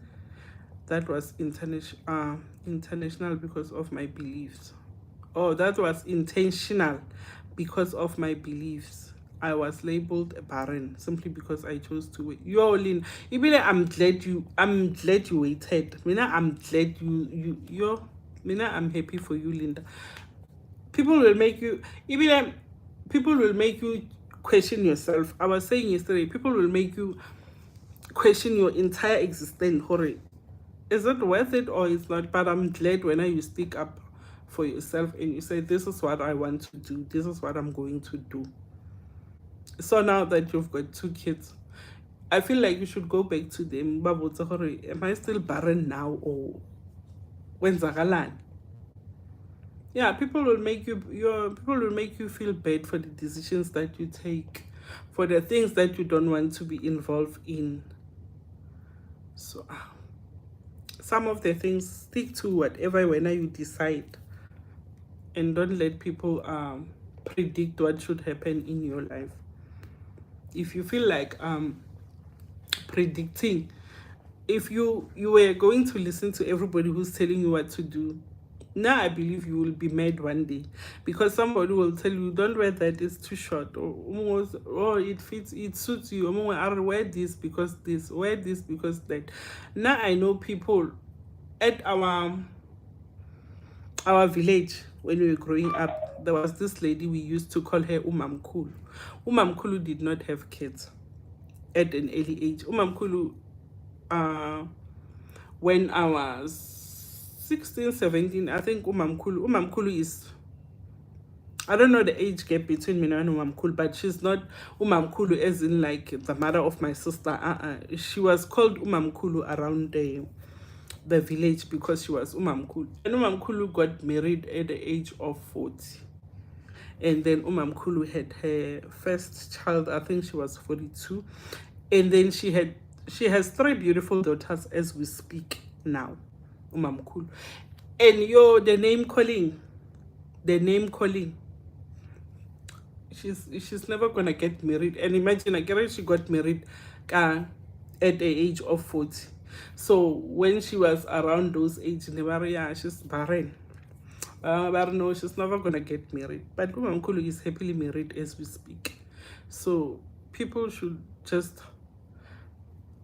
That was international because of my beliefs. Oh, that was intentional because of my beliefs. I was labeled a barren simply because I chose to wait. Yo, Lynn, I'm glad you waited. I'm glad I'm happy for you, Linda. People will make you people will make you question yourself. I was saying yesterday, people will make you question your entire existence. Is it worth it or is not? But I'm glad when you stick up for yourself and you say, this is what I want to do, this is what I'm going to do. So now that you've got 2 kids, I feel like you should go back to them. Am I still barren now, or when Zagalan? Yeah, people will make you your people will make you feel bad for the decisions that you take, for the things that you don't want to be involved in. So some of the things, stick to whatever whenever you decide, and don't let people predict what should happen in your life. If you feel like predicting, if you were going to listen to everybody who's telling you what to do, now I believe you will be mad one day, because somebody will tell you, don't wear that, it's too short, or almost, or it fits, it suits you, or I'll wear this, wear this because that. Now I know people at our village. When we were growing up, there was this lady, we used to call her Umamkulu. Umamkulu did not have kids at an early age. Umamkulu, when I was 16, 17, I think Umamkulu is, I don't know the age gap between me and Umamkulu, but she's not Umamkulu as in like the mother of my sister. She was called Umamkulu around the village because she was Umamkulu. And Umamkulu got married at the age of 40. And then Umamkulu had her first child, I think she was 42. And then she has 3 beautiful daughters as we speak now, Umamkulu. And the name calling, she's never gonna get married. And imagine, again, she got married at the age of 40. So when she was around those age, yeah, she's barren. But no, she's never gonna get married. But Umamkulu is happily married as we speak. So people should just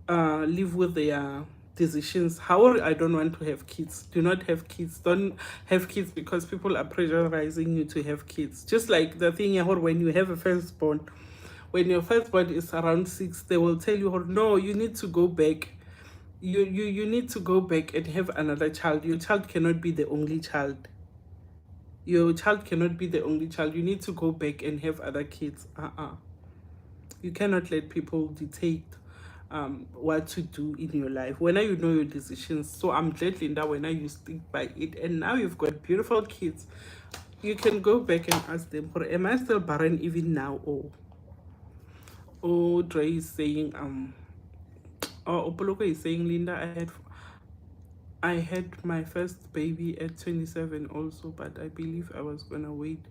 live with their decisions. However, I don't want to have kids. Do not have kids. Don't have kids because people are pressurizing you to have kids. Just like the thing, when you have a firstborn, when your firstborn is around 6, they will tell you, no, you need to go back. You need to go back and have another child. Your child cannot be the only child. Your child cannot be the only child. You need to go back and have other kids. You cannot let people dictate what to do in your life. When you know your decisions. So I'm glad, Linda, when you stick by it, and now you've got beautiful kids, you can go back and ask them, am I still barren even now? Or Dre is saying Opoloko is saying, Linda, I had my first baby at 27 also, but I believe I was gonna wait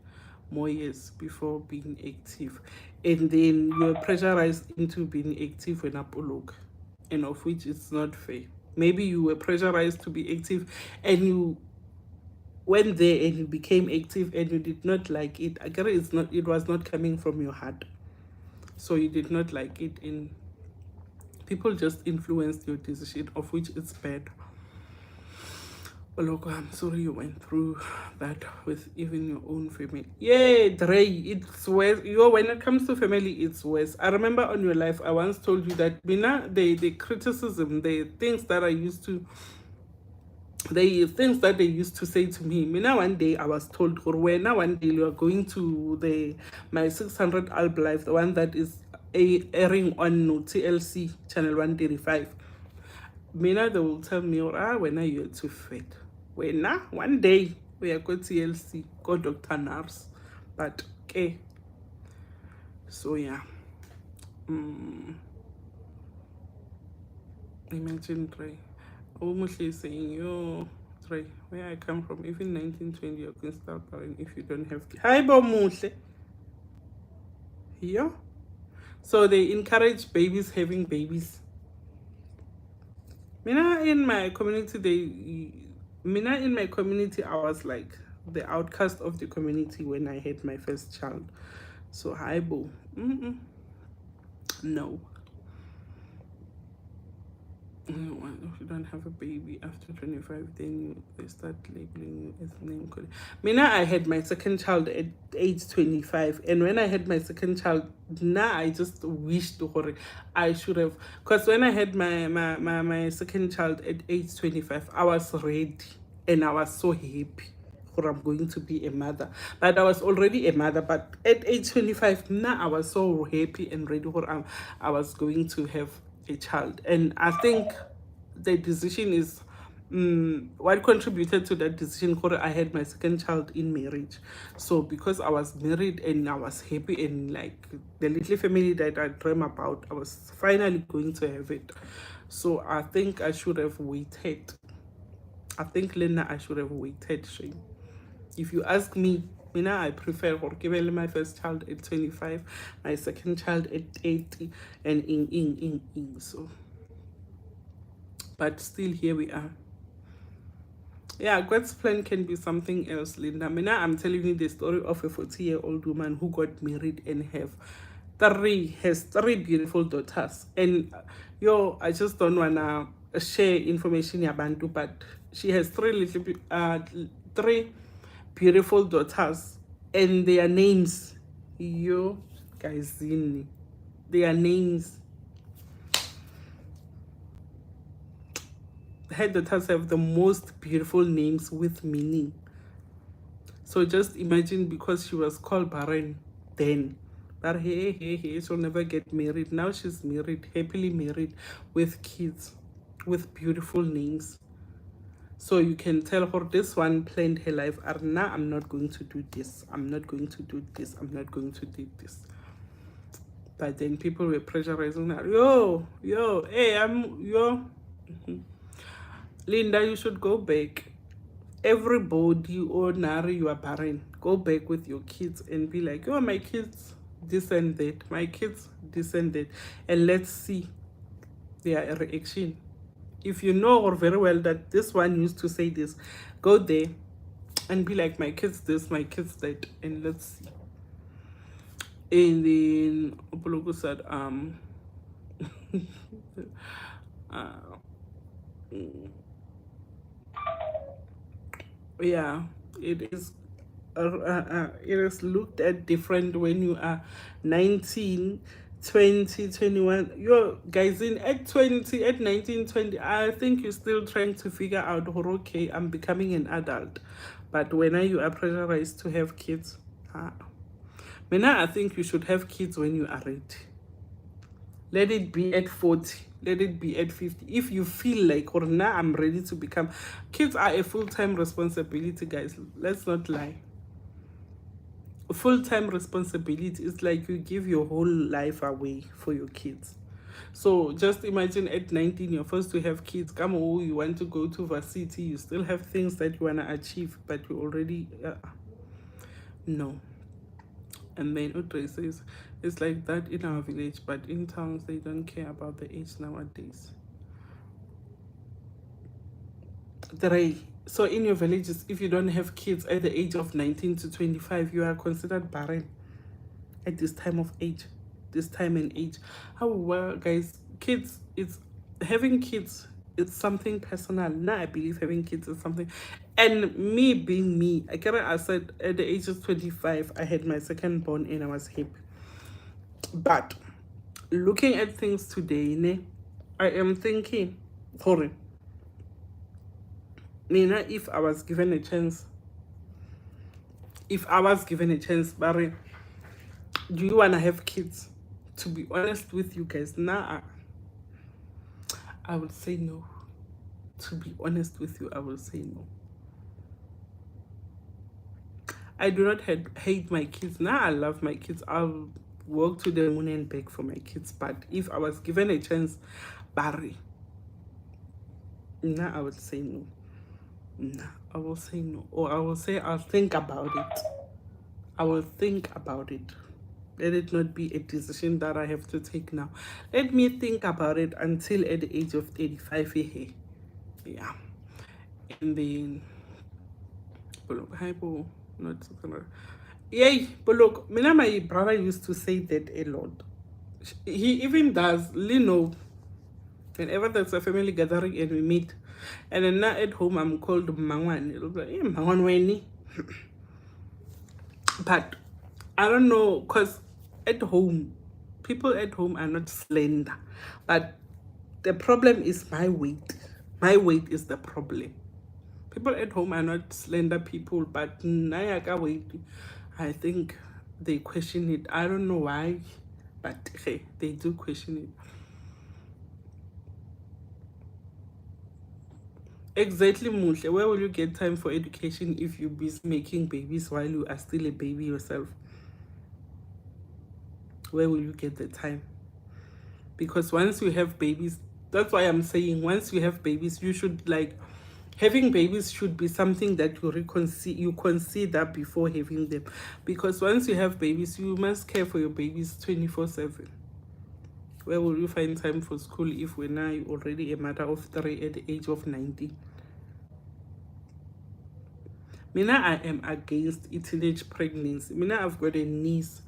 more years before being active. And then you're pressurized into being active when Apolog, and of which it's not fair. Maybe you were pressurized to be active and you went there and you became active and you did not like it. It was not coming from your heart. So you did not like it, and people just influenced your decision, of which it's bad. Look, I'm sorry you went through that with even your own family. Yeah, Dre, it's worse. When it comes to family, it's worse. I remember on your life, I once told you that the criticism, the things that they used to say to me. Mina, one day I was told, now one day you are going to my 600 Alb Life, the one that is airing on TLC channel 135. Mina, they will tell me, when are you too fat? One day we are going to TLC, go Dr. Nars. But okay. So yeah. Imagine Trey. Almost saying, yo, Trey, where I come from, even 1920, you can start buying if you don't have kids. Hi, Bomushe. Here. So they encourage babies having babies. In my community, I was like the outcast of the community when I had my first child. So hi, Bo. No. If you don't have a baby after 25, then they start labeling you as name calling. I had my second child at age 25, and when I had my second child, I just wished I should have, because when I had my second child at age 25, I was ready and I was so happy I'm going to be a mother. But I was already a mother, but at age 25, I was so happy and ready I was going to have a child. And I think the decision is what contributed to that decision, I had my second child in marriage. So because I was married and I was happy, and like the little family that I dream about, I was finally going to have it. So I think I should have waited. I think, Lena, I should have waited, Shane. If you ask me, Mina, I prefer my first child at 25, my second child at 80, and in. So, but still, here we are. Yeah, God's plan can be something else, Linda. Mina, I'm telling you the story of a 40-year-old woman who got married and has three beautiful daughters. And I just don't wanna share information yabantu, but she has three beautiful daughters, and their names, guys, their names. Her daughters have the most beautiful names with meaning. So just imagine, because she was called barren then, but hey, she'll never get married. Now she's married, happily married, with kids, with beautiful names. So you can tell her this one planned her life. Arna, I'm not going to do this. I'm not going to do this. I'm not going to do this. But then people were pressurizing her. Linda, you should go back. Everybody ordinary, you are barren. Go back with your kids and be like, my kids this and that. My kids this and that. And let's see their reaction. If you know or very well that this one used to say this, go there and be like, my kids this, my kids that, and let's see. And then Opologo said, yeah, it is it is looked at different when you are 19, 20, 21. You're guys in at 20, at 19, 20. I think you're still trying to figure out, okay, I'm becoming an adult. But when you are pressurized to have kids, I think you should have kids when you are ready. Let it be at 40. Let it be at 50. If you feel like, or now I'm ready to become. Kids are a full-time responsibility, guys. Let's not lie. Full-time responsibility is like you give your whole life away for your kids. So just imagine at 19, you're forced to have kids. Come on, you want to go to varsity. You still have things that you want to achieve, but you already... no. And then Audrey says, it's like that in our village, but in towns, they don't care about the age nowadays. So in your villages, if you don't have kids at the age of 19 to 25, you are considered barren at this time and age. How well, guys, having kids, it's something personal. Now I believe having kids is something. And me being me, I said at the age of 25, I had my second born and I was happy. But looking at things today, I am thinking, sorry, Nina, if I was given a chance, Barry, do you want to have kids? To be honest with you guys, now I would say no. To be honest with you, I will say no. I do not hate my kids. Now I love my kids. I'll work to the moon and back for my kids. But if I was given a chance, Barry, now I would say no. No, I will say no. Or I will say I'll think about it. I will think about it. Let it not be a decision that I have to take now. Let me think about it until at the age of 35. Yeah. And then, yay, but look, my brother used to say that a lot. He even does, Lino. Whenever there's a family gathering and we meet, and then now at home I'm called Mangwan. It'll be like, hey, Mangwan Weni. But I don't know, because people at home are not slender. But the problem is my weight. My weight is the problem. People at home are not slender people, but Nayaka weight, I think they question it. I don't know why, but hey, they do question it. Exactly, Muhle. Where will you get time for education if you're busy making babies while you are still a baby yourself? Where will you get the time? Because once you have babies, that's why I'm saying once you have babies, you should like having babies should be something that you consider before having them. Because once you have babies, you must care for your babies 24/7. Where will you find time for school if we're now already a mother of three at the age of 19? Mina, I am against teenage pregnancy. Mina, I've got a niece.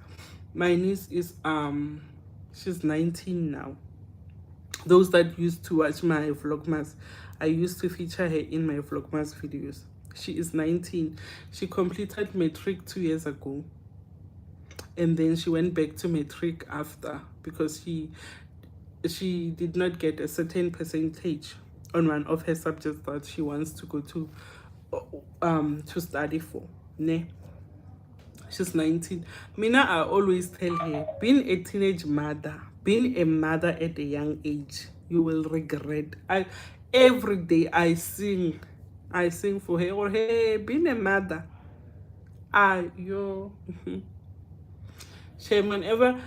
My niece is she's 19 now. Those that used to watch my vlogmas, I used to feature her in my vlogmas videos. She is 19. She completed matric 2 years ago, and then she went back to matric after because she did not get a certain percentage on one of her subjects that she wants to go to study for. Ne? She's 19. Mina, I always tell her, being a teenage mother, being a mother at a young age, you will regret. Every day I sing for her. Or hey, being a mother, yo. Shame whenever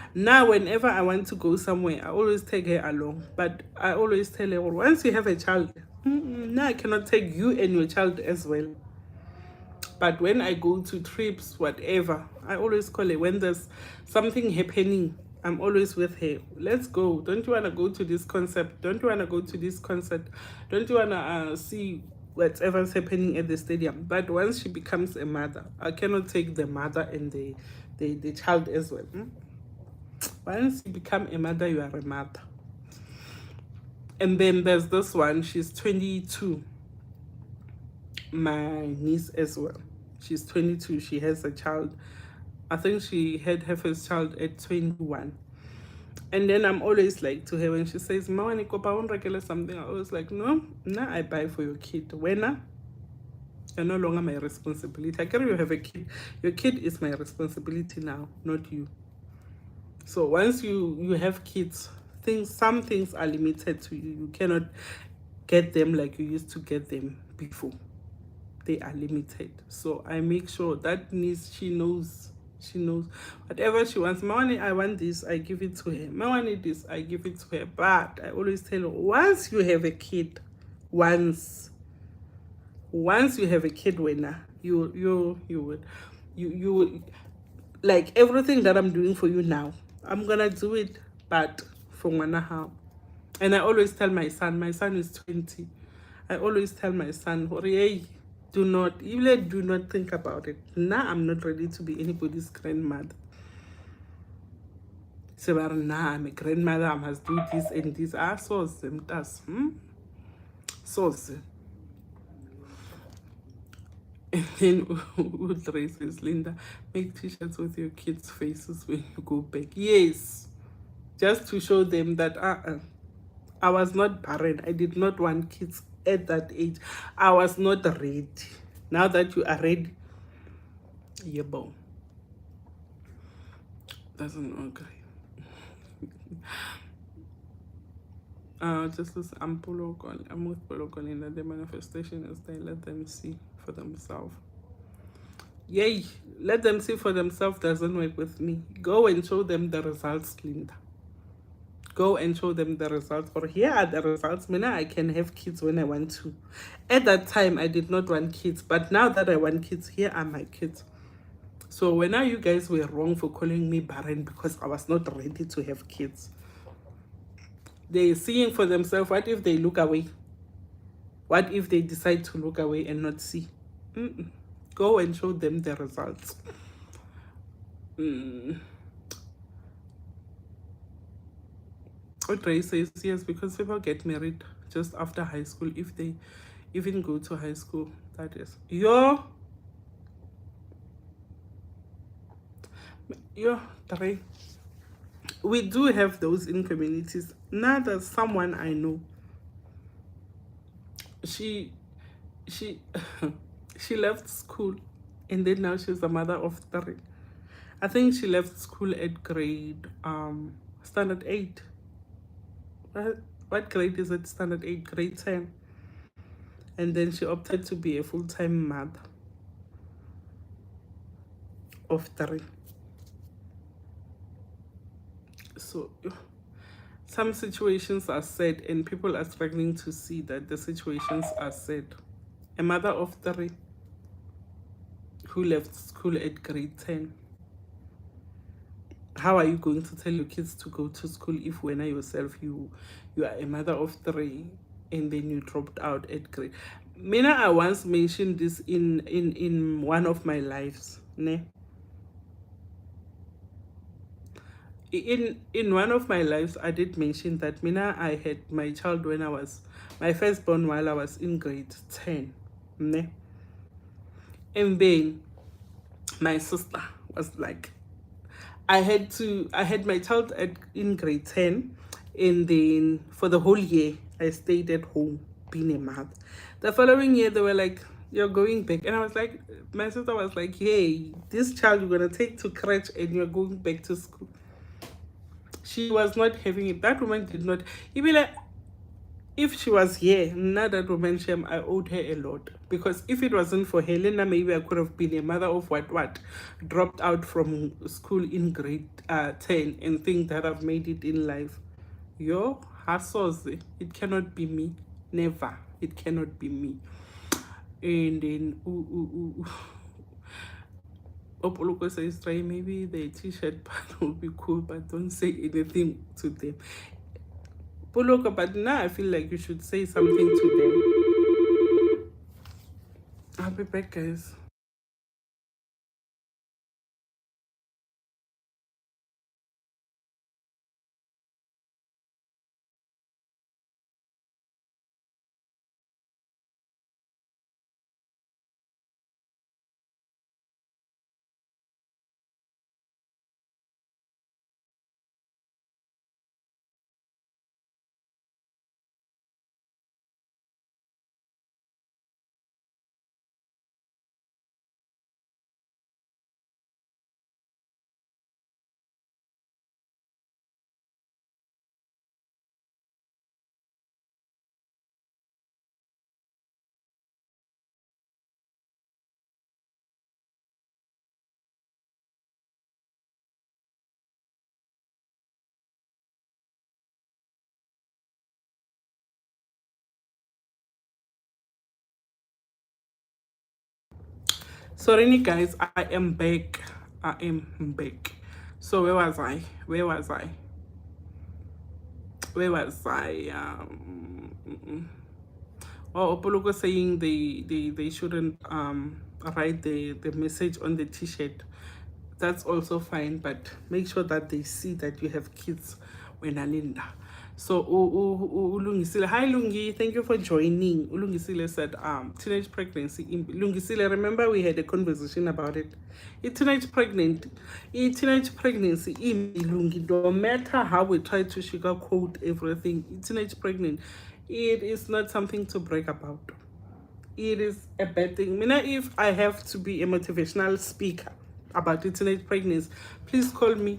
I want to go somewhere, I always take her along. But I always tell her, well, once you have a child, now I cannot take you and your child as well. But when I go to trips, whatever, I always call her. When there's something happening, I'm always with her. Let's go. Don't you want to go to this concert? Don't you want to go to this concert? Don't you want to see whatever's happening at the stadium? But once she becomes a mother, I cannot take the mother and the child as well. Once you become a mother, you are a mother. And then there's this one. She's 22. My niece as well. She's 22. She has a child. I think she had her first child at 21. And then I'm always like to her when she says, "Ma, I want regular something." I was like, "No, I buy for your kid. When you're no longer my responsibility. I can't you have a kid. Your kid is my responsibility now, not you." So once you have kids, some things are limited to you. You cannot get them like you used to get them before. They are limited. So I make sure that niece, she knows whatever she wants. Money, I want this, I give it to her. I want this, I give it to her. But I always tell her, once you have a kid, once you have a kid, when you would like everything that I'm doing for you now, I'm gonna do it, but for how. And I always tell my son is 20. I always tell my son, hey, do not think about it. Now I'm not ready to be anybody's grandmother. So now I'm a grandmother, I must do this and this. So does. So and then Udre says, Linda, make t-shirts with your kids' faces when you go back. Yes. Just to show them that I was not barren. I did not want kids at that age. I was not ready. Now that you are ready, yeah, boom. Doesn't agree. Just as I'm with Polokon that the manifestation is they let them see for themselves. Yay, let them see for themselves doesn't work with me. Go and show them the results, Linda. Go and show them the results. Or here are the results. Now I can have kids when I want to. At that time, I did not want kids. But now that I want kids, here are my kids. So when now you guys were wrong for calling me barren because I was not ready to have kids. They're seeing for themselves. What if they look away? What if they decide to look away and not see? Go and show them the results. Audrey says yes, because people get married just after high school if they even go to high school. That is Dre. We do have those in communities. Now there's someone I know. She she left school and then now she's a mother of 3. I think she left school at grade standard 8. What grade is it? Standard 8, grade 10. and then she opted to be a full-time mother of 3. So some situations are sad and people are struggling to see that the situations are sad. A mother of 3 who left school at grade 10. How are you going to tell your kids to go to school if when yourself you are a mother of 3 and then you dropped out at grade? Mina, I once mentioned this in one of my lives, ne? In one of my lives, I did mention that Mina, I had my child when I was my firstborn while I was in grade 10, ne? And then my sister was like, I had my child in grade 10, and then for the whole year I stayed at home being a mother. The following year they were like, you're going back, and I was like, my sister was like, hey, this child you're gonna take to crèche and you're going back to school. She was not having it. That woman did not even like, if she was here, not that woman, Shem, I owed her a lot. Because if it wasn't for Helena, maybe I could have been a mother of what, dropped out from school in grade 10 and think that I've made it in life. Yo, hasoze, it cannot be me. Never. It cannot be me. And then, Opoloko says, try maybe the t-shirt part will be cool, but don't say anything to them. Poloko, but now I feel like you should say something to them. I'll be back, guys. Sorry, guys, I am back. I am back. So where was I? Where was I? Where was I? Well, Opoloko saying they shouldn't write the message on the t-shirt. That's also fine, but make sure that they see that you have kids when Alinda. So Ulungisile, hi Lungi, thank you for joining. Ulungisile said teenage pregnancy. Lungisile, remember we had a conversation about it. Teenage pregnancy, Lungi, no matter how we try to sugarcoat everything, teenage pregnant, it is not something to brag about. It is a bad thing. Mina, if I have to be a motivational speaker about teenage pregnancy, please call me.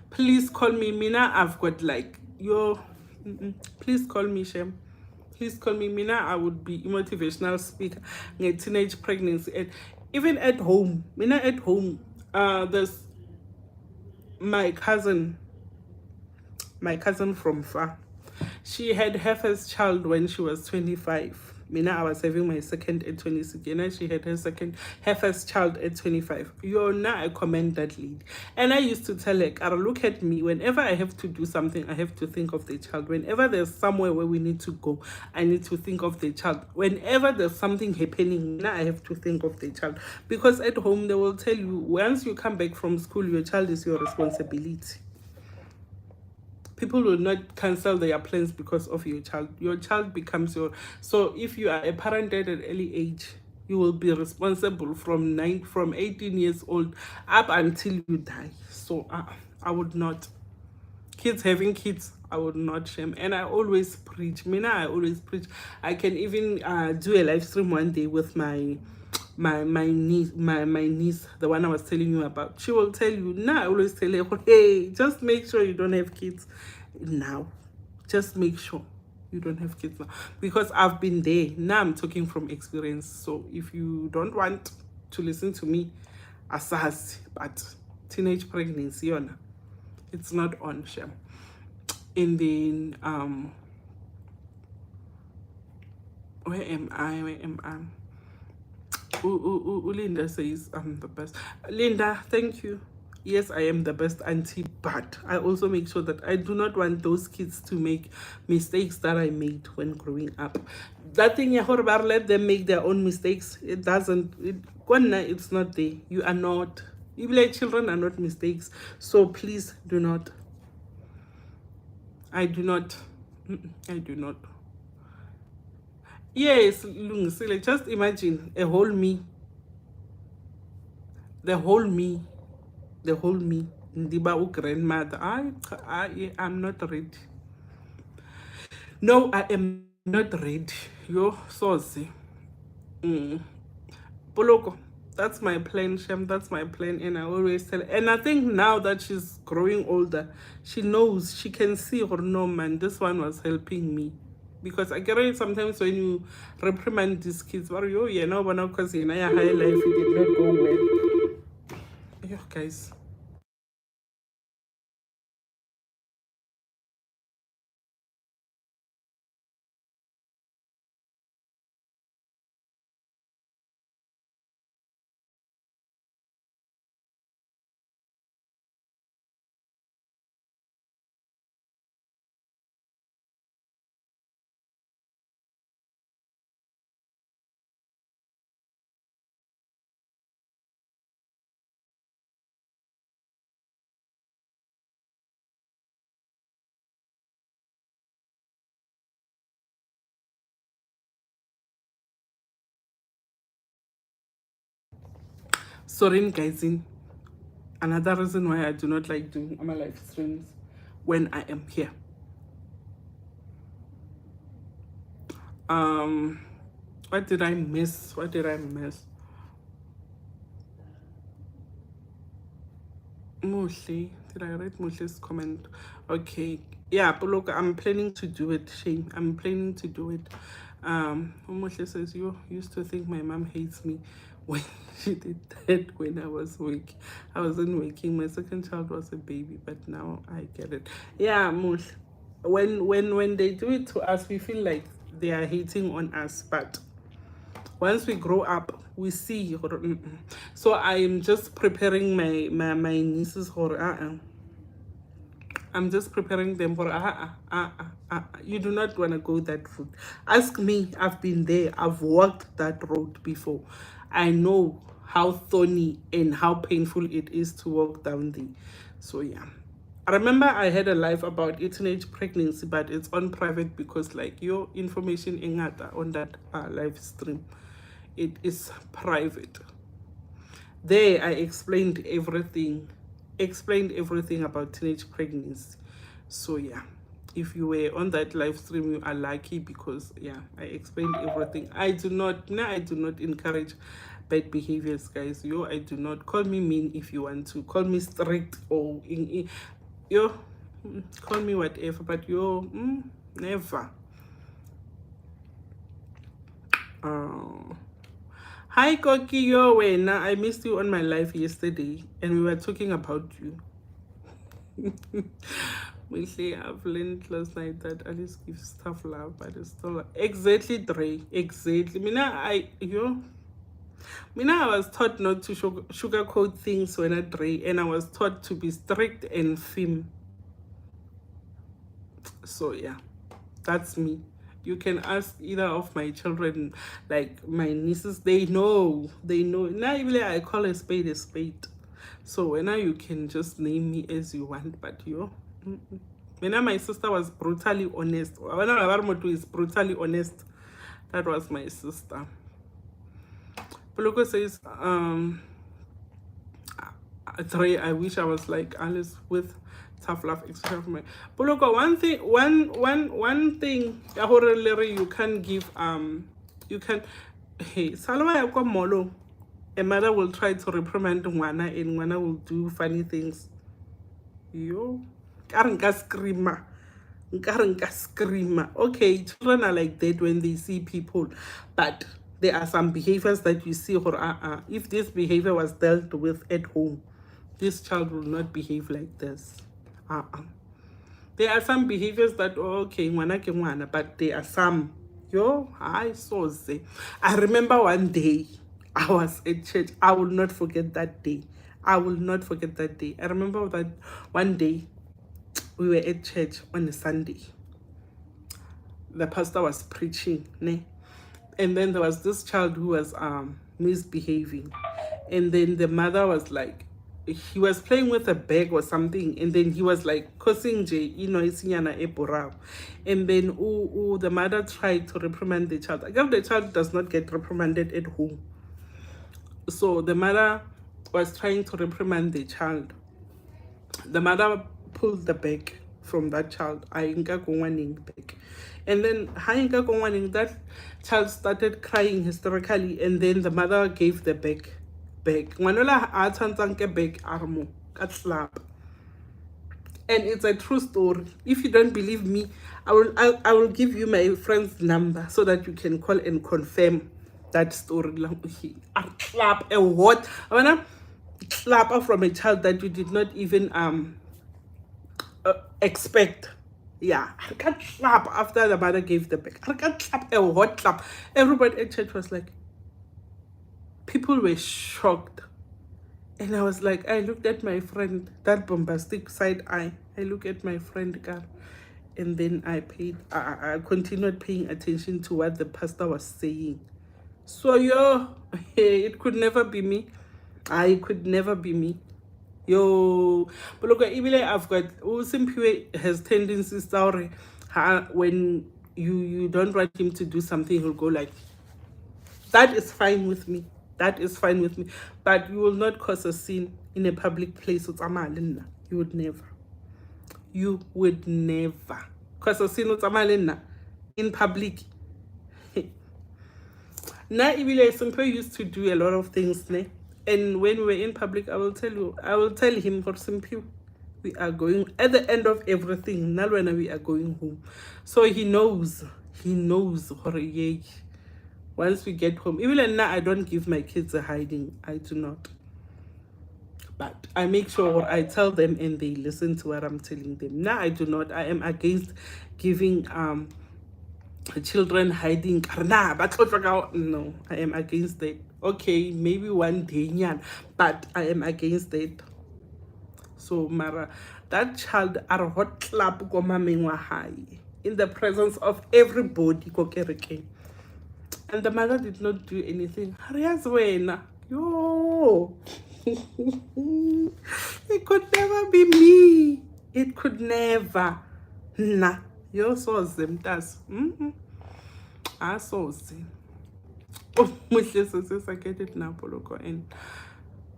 Please call me. Mina, I've got like your please call me, Shem. Please call me. Mina, I would be a motivational speaker in teenage pregnancy. And even at home, Mina, at home, there's my cousin from far. She had her first child when she was 25. Mina, I was having my second at 26. And she had her first child at 25. You're now, I commend that lead. And I used to tell her, Kara, look at me. Whenever I have to do something, I have to think of the child. Whenever there's somewhere where we need to go, I need to think of the child. Whenever there's something happening, now I have to think of the child. Because at home, they will tell you, once you come back from school, your child is your responsibility. People will not cancel their plans because of your child. Your child becomes your... So if you are a parent at an early age, you will be responsible from 18 years old up until you die. So I would not. Kids having kids, I would not shame. And I always preach. Mina, I always preach. I can even do a live stream one day with my niece, the one I was telling you about. She will tell you. Now I always tell her, hey, just make sure you don't have kids now. Just make sure. you don't have kids now, because I've been there. Now I'm talking from experience. So if you don't want to listen to me, asas, but teenage pregnancy, yona, it's not on shame. And then where am I? Where am I? Linda says I'm the best. Linda, thank you. Yes, I am the best auntie, but I also make sure that I do not want those kids to make mistakes that I made when growing up. That thing, let them make their own mistakes. It doesn't. It's not there. You are not. Even like children are not mistakes. So please do not. I do not. I do not. Yes, lungisile. Just imagine a whole me. The whole me. The whole me. Ndiba grandmother. I'm not ready. No, I am not ready. Yo, saucy. Poloko. That's my plan, Shem. That's my plan. And I always tell her. And I think now that she's growing older, she knows, she can see or no, man, this one was helping me. Because I get it sometimes when you reprimand these kids, but you know, because in your high life, it did not go well. Yeah, guys. Sorry, guys, in another reason why I do not like doing my live streams when I am here. What did I miss? What did I miss? Mostly, did I read Mostly's comment? Okay, yeah, but look, I'm planning to do it, Shane. I'm planning to do it. Mostly says, you used to think my mom hates me when she did that when I was weak. I wasn't waking. My second child was a baby, but now I get it. Yeah, Mostly. When they do it to us, we feel like they are hating on us, but once we grow up, we see. So I am just preparing my nieces for I'm just preparing them for you do not want to go that route. Ask me. I've been there. I've walked that road before. I know how thorny and how painful it is to walk down there. So yeah, I remember I had a live about teenage pregnancy, but it's on private because like your information ingata on that live stream, it is private. There I explained everything about teenage pregnancy. So yeah, if you were on that live stream, you are lucky because yeah, I explained everything. I do not encourage bad behaviors, guys. I do not. Call me mean if you want to, call me strict or call me whatever, but never. Hi Koki, yo wena. I missed you on my live yesterday and we were talking about you. Mostly I've learned last night that Alice gives tough love, but it's still exactly Dre. Exactly. I was taught not to sugarcoat things when I Dre, and I was taught to be strict and firm. So yeah, that's me. You can ask either of my children, like my nieces, they know. Now even I call a spade a spade. So now you can just name me as you want, but when my sister was brutally honest. When I is brutally honest, that was my sister. Poloko says, I wish I was like Alice with tough love extra for me. Poloko, one thing you can give you can hey Salwa ya molo. A mother will try to reprimand Ngwana and Ngwana will do funny things. Yo, Karanka screamer. Screamer. Okay, children are like that when they see people, but there are some behaviors that you see, or if this behavior was dealt with at home, this child will not behave like this. There are some behaviors that, okay, ngwana ke ngwana, but there are some. Yo, I saw say. I remember one day I was at church. I will not forget that day. I will not forget that day. I remember that one day we were at church on a Sunday. The pastor was preaching, ne? And then there was this child who was misbehaving, and then the mother was like, he was playing with a bag or something, and then he was like cursing J, isinyana eporao. And then the mother tried to reprimand the child. I guess the child does not get reprimanded at home, so the mother was trying to reprimand the child. The mother pulled the bag from that child. I inka kongwaning bag. And then inka kongwaning, that child started crying hysterically, and then the mother gave the bag. Ngwanola a tshwantsang bag armo ka slap. And it's a true story. If you don't believe me, I will give you my friend's number so that you can call and confirm that story. A clap, a what? I wanna clap from a child that you did not even expect. Yeah, I can't clap after the mother gave the back. I can't clap, a hot clap. Everybody at church was like, people were shocked. And I was like, I looked at my friend, that bombastic side eye. I look at my friend, girl. And then I continued paying attention to what the pastor was saying. So, it could never be me. I could never be me. Yo, but look, even I've got Simpiwe has tendencies to when you don't want him to do something, he'll go like, that is fine with me. That is fine with me. But you will not cause a scene in a public place. You would never. You would never cause a scene in public. Now, Ibile Simpiwe used to do a lot of things, ne? And when we were in public, I will tell him, for Simpiwe, we are going at the end of everything. Now when we are going home, so he knows. Once we get home, even now, I don't give my kids a hiding. I do not. But I make sure I tell them and they listen to what I'm telling them. Now I do not. I am against giving children hiding. No, I am against that. Okay, maybe one day, but I am against that. So Mara, that child are hot clap in the presence of everybody. And the mother did not do anything. Yo. It could never be me. It could never. Nah. You saw them. That's. I saw them. Oh, my sister, I get it now, Poloko, and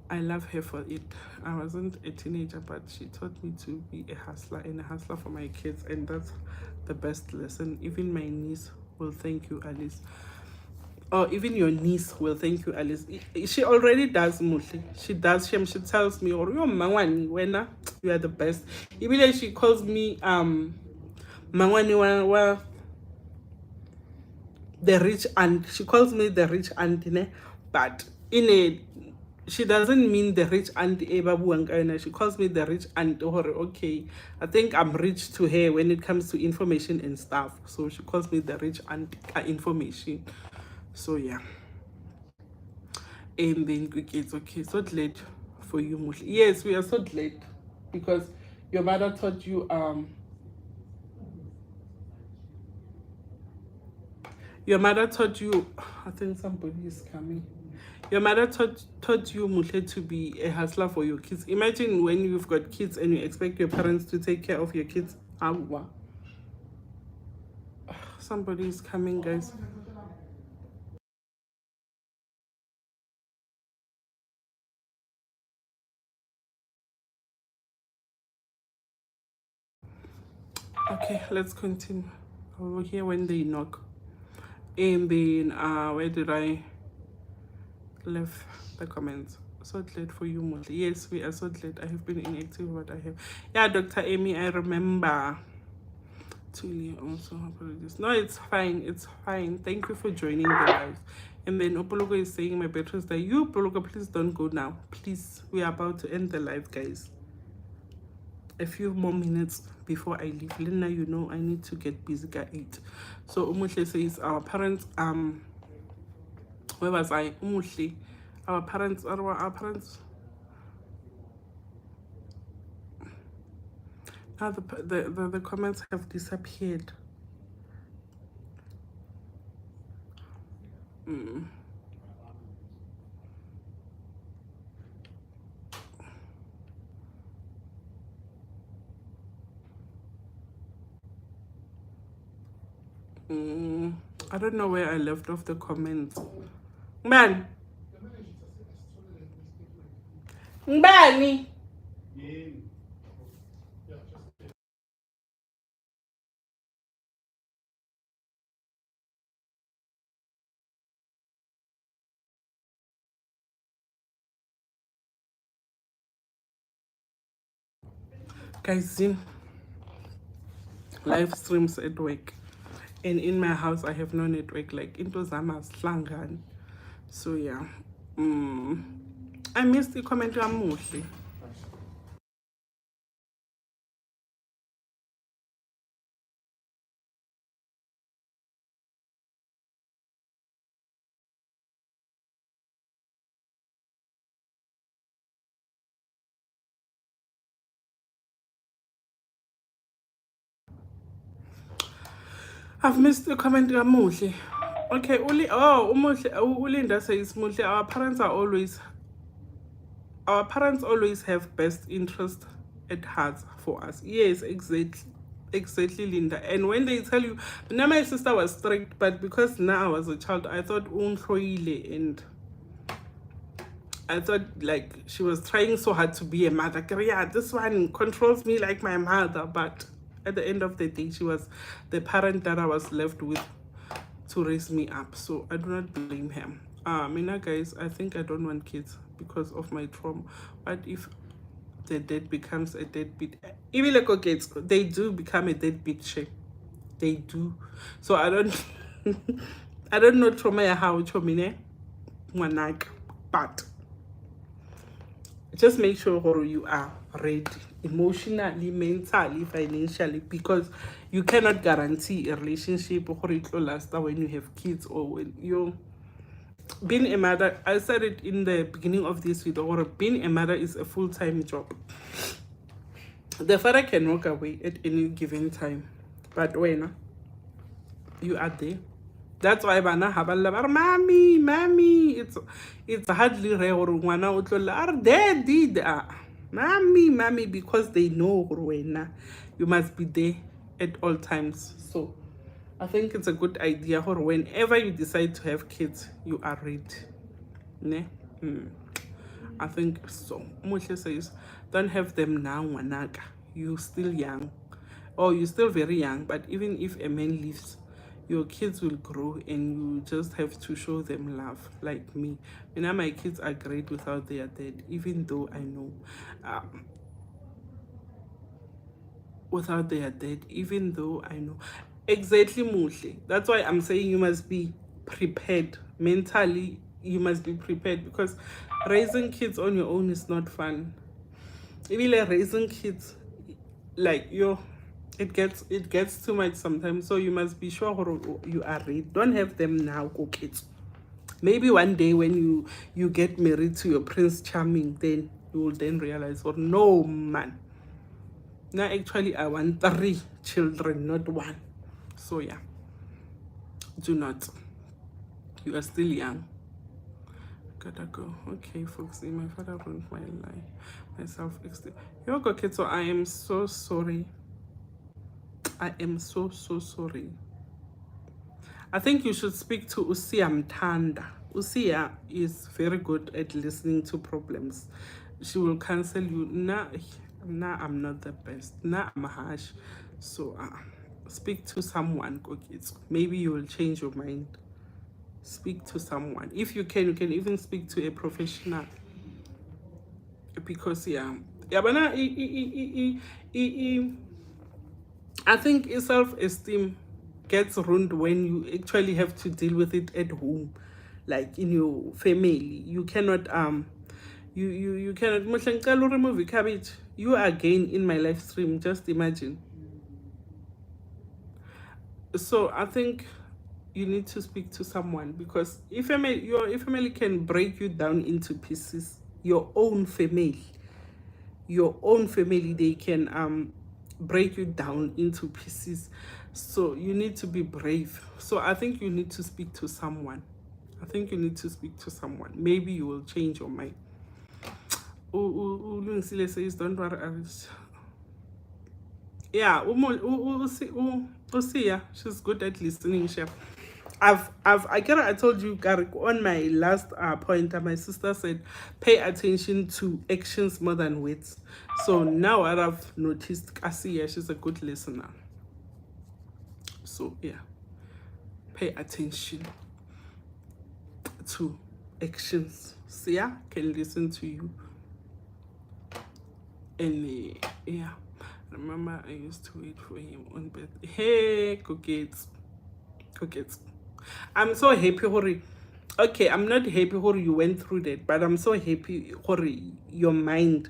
I love her for it. I wasn't a teenager, but she taught me to be a hustler and a hustler for my kids, and that's the best lesson. Even my niece will thank you, Alice. Or even your niece will thank you, Alice. She already does, mostly. She does. She tells me, "Or your mawani, wena, you are the best." Even like she calls me mawani wa the rich aunt. She calls me the rich aunt, ne? But she doesn't mean the rich aunt Eba. She calls me the rich aunt. Okay, I think I'm rich to her when it comes to information and stuff. So she calls me the rich aunt information. So yeah. And then it's okay. So glad for you, Mush. Yes, we are so glad because your mother taught you your mother taught you, I think somebody is coming. Your mother taught you, Muhle, to be a hustler for your kids. Imagine when you've got kids and you expect your parents to take care of your kids. Somebody is coming, guys. Okay, let's continue. Over here when they knock. And then where did I leave the comments? So glad for you, Mother. Yes, we are so glad. I have been inactive, but I have. Yeah, Dr. Amy, I remember. Tulia also apologies. No, it's fine. It's fine. Thank you for joining the live. And then Opologo is saying, my Beatrice, that you, Opologo, please don't go now. Please, we are about to end the live, guys. A few more minutes before I leave. Lena, you know I need to get busy at 8. So Umuhle says our parents where was I? Umuhle. Our parents now the comments have disappeared. I don't know where I left off the comments. Man. Mbani. Guys, live streams at work. And in my house, I have no network, like into Zama's Slangan. So, yeah. I missed the comment. Mostly. I've missed the comment. Mostly. Okay, Ulinda says, mostly our parents always have best interest at heart for us. Yes, exactly, Linda. And when they tell you, now my sister was strict, but because now I was a child, I thought and I thought like she was trying so hard to be a mother. Yeah, this one controls me like my mother, but at the end of the day, she was the parent that I was left with to raise me up. So I do not blame him. Mina guys, I think I don't want kids because of my trauma. But if the dad becomes a deadbeat, even like kids, they do become a deadbeat shape. They do. So I don't I don't know trauma how chomine but just make sure you are ready emotionally, mentally, financially, because you cannot guarantee a relationship or it will last when you have kids or when you're being a mother. I said it in the beginning of this video, or being a mother is a full-time job. The father can walk away at any given time, but when you are there, that's why bana haballa bar mommy, it's hardly rare or ngwana o tlola are daddy mommy, because they know when you must be there at all times. So I think it's a good idea or whenever you decide to have kids, you are ready. Ne? I think so. Muhle says, don't have them now, Wanaka. You're still young. Or you're still very young, but even if a man leaves, your kids will grow and you just have to show them love, like me. My kids are great without their dad, even though I know. Without their dad, even though I know. Exactly, Muhle. That's why I'm saying you must be prepared. Mentally, you must be prepared because raising kids on your own is not fun. Even like raising kids, like it gets too much sometimes. So you must be sure you are ready. Don't have them now, go kids. Maybe one day when you get married to your Prince Charming, then you will then realize, oh no, man. Now actually I want 3 children, not 1. So yeah, do not. You are still young. Gotta go. Okay, folks, my father ruined my life. Myself. Yoga Keto, I am so sorry. I am so sorry. I think you should speak to Usia Mtanda. Usia is very good at listening to problems. She will counsel you. Nah, I'm not the best. Nah, I'm harsh. So speak to someone, kids. Maybe you will change your mind. Speak to someone. If you can even speak to a professional. Because but I think self-esteem gets ruined when you actually have to deal with it at home, like in your family. You cannot you cannot Mohleng qala remove cabbage. You are again in my live stream, just imagine. So I think you need to speak to someone, because if your family can break you down into pieces, your own family, they can break you down into pieces. So you need to be brave. So I think you need to speak to someone. I think you need to speak to someone. Maybe you will change your mind. Lungisile says, don't worry. Yeah, Usia, she's good at listening, chef. I told you, Garik, on my last point, my sister said, pay attention to actions more than words. So now I've noticed Kasia, she's a good listener. So yeah, pay attention to actions. Sia can listen to you. And yeah, remember I used to wait for him on bed. Hey, cookies. I'm so happy, Hori. Okay, I'm not happy, Hori, you went through that, but I'm so happy, Hori, your mind,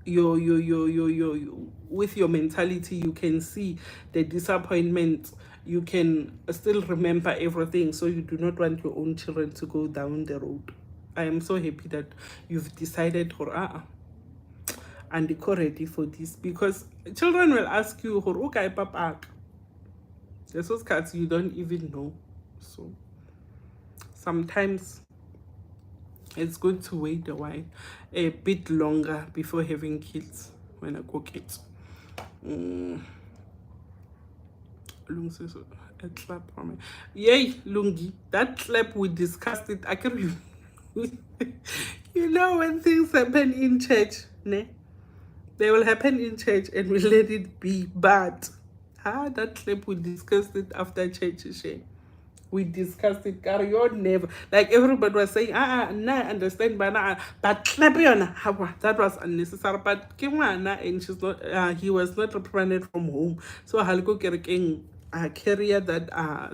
your with your mentality, you can see the disappointment. You can still remember everything, so you do not want your own children to go down the road. I am so happy that you've decided, and you're ready for this, because children will ask you, okay, papa. There's those cats you don't even know. So sometimes it's good to wait a bit longer before having kids. When I go kids, a clap for me. Yay, Lungi, that clap, we discussed it. I can you know, when things happen in church, ne? They will happen in church and we let it be. But that clip, we discussed it after church. We discussed it. Carry on, never. Like everybody was saying, nah, I understand, but clap on, that was unnecessary. But Kimwana, and she's not. He was not reprimanded from home. So I'll go carry that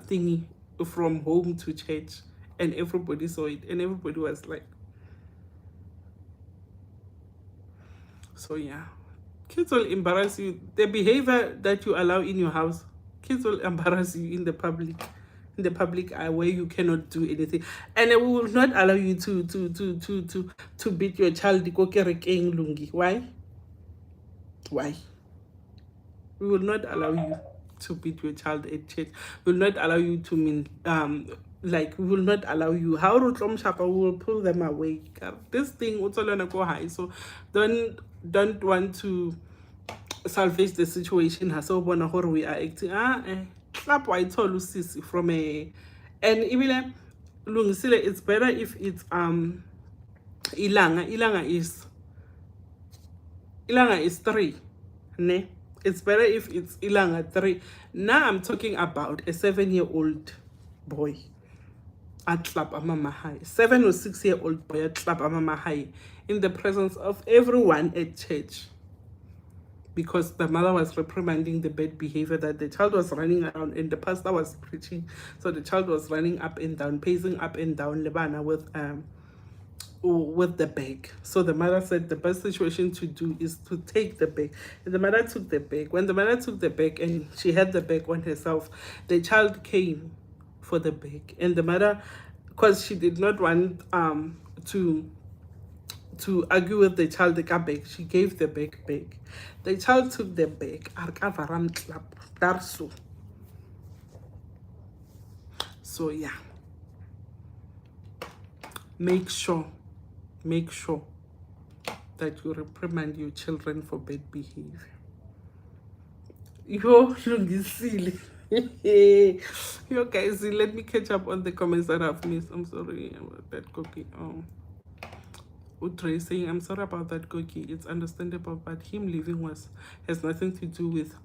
thingy from home to church, and everybody saw it, and everybody was like, so yeah. Kids will embarrass you. The behavior that you allow in your house, kids will embarrass you in the public eye, where you cannot do anything. And we will not allow you to beat your child. Lungi. Why? We will not allow you to beat your child at church. We will not allow you to we will not allow you. How we will pull them away. This thing also gonna go high. So don't want to salvage the situation. So we are acting clap white sisi from a, and even lungisile, it's better if it's ilanga is 3, ne? It's better if it's ilanga 3. Now I'm talking about a 7-year-old boy at clap mama high, 7 or 6-year-old boy at clap mama high in the presence of everyone at church, because the mother was reprimanding the bad behavior that the child was running around, and the pastor was preaching. So the child was running up and down, pacing up and down Lebana with the bag. So the mother said the best situation to do is to take the bag. And the mother took the bag. When the mother took the bag and she had the bag on herself, the child came for the bag. And the mother, because she did not want to argue with the child, the bag, she gave the bag back. The child took the bag. So yeah, make sure that you reprimand your children for bad behavior. Yo, yo guys, let me catch up on the comments that I've missed. I'm sorry about that cookie. Utre saying, I'm sorry about that cookie. It's understandable, but him leaving has nothing to do with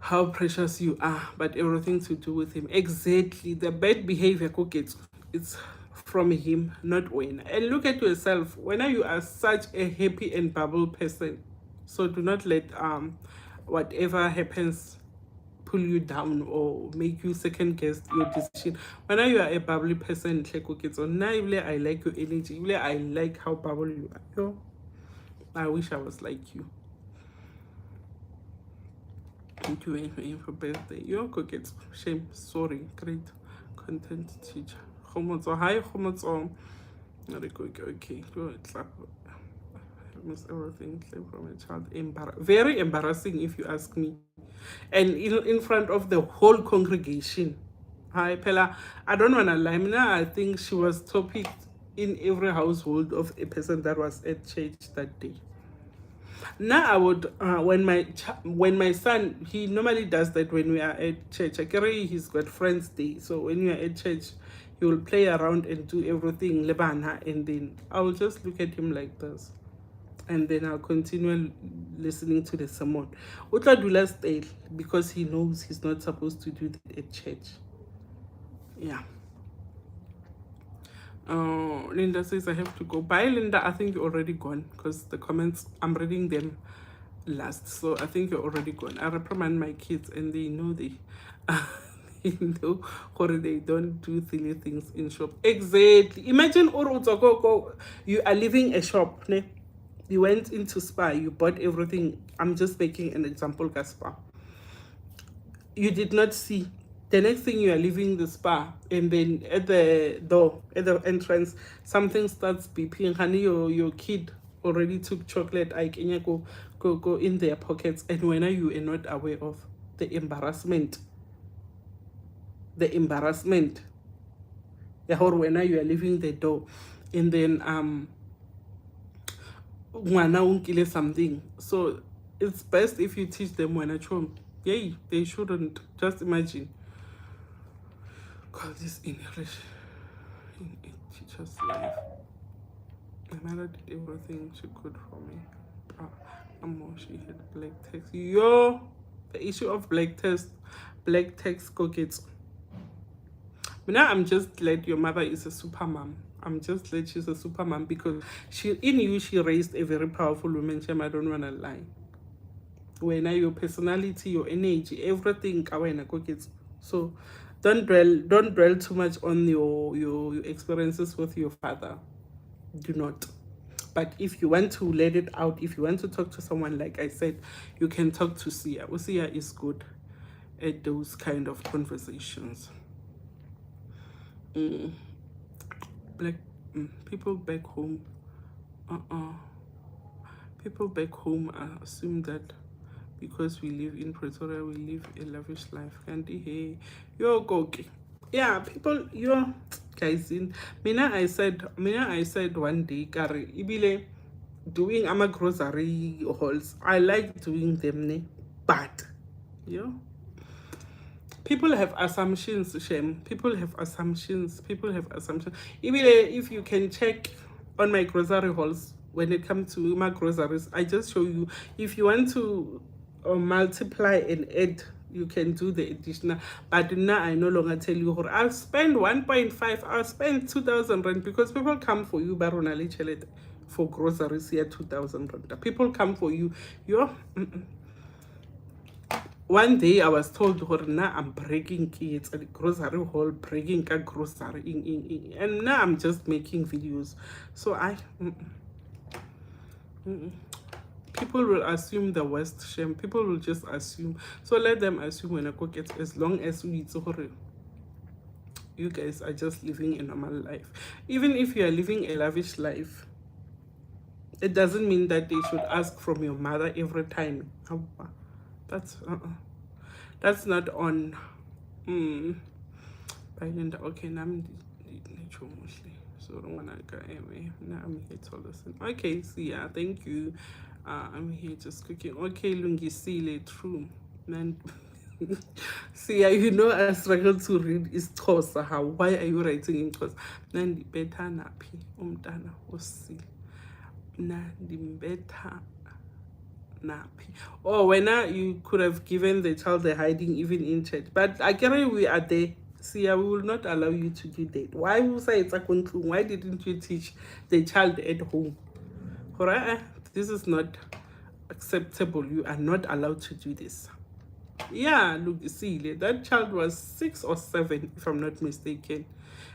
how precious you are, but everything to do with him. Exactly. The bad behavior, cookie, it's from him, not when. And look at yourself. When you are such a happy and bubble person, so do not let whatever happens pull you down or make you second guess your decision. When you are a bubbly person, so now I like your energy, I like how bubbly you are. Yo, I wish I was like you. Thank you for birthday. Yo, cookets. Shame. Sorry. Great content teacher. Homotso. Hi, Homotso. Okay. Good. Clap. I miss everything from a child. Very embarrassing if you ask me. And in front of the whole congregation. Hi, Pella. I don't want to lie. I think she was topic in every household of a person that was at church that day. Now I would when my son, he normally does that when we are at church. I carry he's got friends day, so when you are at church, he will play around and do everything lebana, and then I will just look at him like this, and then I'll continue listening to the sermon. Utla dula stay because he knows he's not supposed to do that at church. Yeah. Linda says I have to go. Bye, Linda. I think you're already gone because the comments, I'm reading them last. So I think you're already gone. I reprimand my kids and they know they know or they don't do silly things in shop. Exactly. Imagine you are leaving a shop. Ne? You went into Spa, you bought everything. I'm just making an example, Spa. You did not see. The next thing you are leaving the Spa, and then at the door, at the entrance, something starts beeping. Honey, your kid already took chocolate. I can go in their pockets, and when you are not aware of the embarrassment. Yeah, or when you are leaving the door, and then something. So it's best if you teach them when at home. Yay, they shouldn't. Just imagine. Call this English in a teacher's life. My mother did everything she could for me. She had black text. Yo, the issue of black text cookets. But now I'm just glad your mother is a super mom. I'm just glad she's a super mom because she raised a very powerful woman. I don't wanna lie. When your personality, your energy, everything, so don't dwell too much on your experiences with your father. Do not. But if you want to let it out, if you want to talk to someone, like I said, you can talk to Sia. Sia is good at those kind of conversations. People back home. People back home assume that because we live in Pretoria, we live a lavish life. And hey, you're okay. Yeah, people, you're guys in. I said one day, Kari, ibile doing ama grocery hauls. I like doing them, but people have assumptions, Shem. People have assumptions. Ibile, if you can check on my grocery hauls when it comes to my groceries, I just show you. If you want to multiply and add, you can do the additional. But now I no longer tell you, I'll spend 1.5, I'll spend 2,000 rand, because people come for you, Baronali Chelet, for groceries here, 2,000 rand. People come for you. One day I was told, now I'm breaking kids at the grocery hall, breaking a grocery, and now I'm just making videos. So people will assume the worst, shame. People will just assume. So let them assume when I cook it, as long as you guys are just living a normal life. Even if you are living a lavish life, it doesn't mean that they should ask from your mother every time. That's not on. Okay, now I'm mostly. So I don't wanna go anyway. Now I'm here to listen. Okay, see ya. Thank you. I'm here just cooking. Okay, Lungisile, true. Man, see, I struggle to read is Xhosa. How? Why are you writing in Xhosa? Nandi beta napi umntana osi. Nandi beta napi. Oh, when you could have given the child a hiding even in church. But I carry we are there. See, we will not allow you to do that. Why will say it's a conclusion? Why didn't you teach the child at home? This is not acceptable. You are not allowed to do this. Yeah, look, see, that child was 6 or 7, if I'm not mistaken.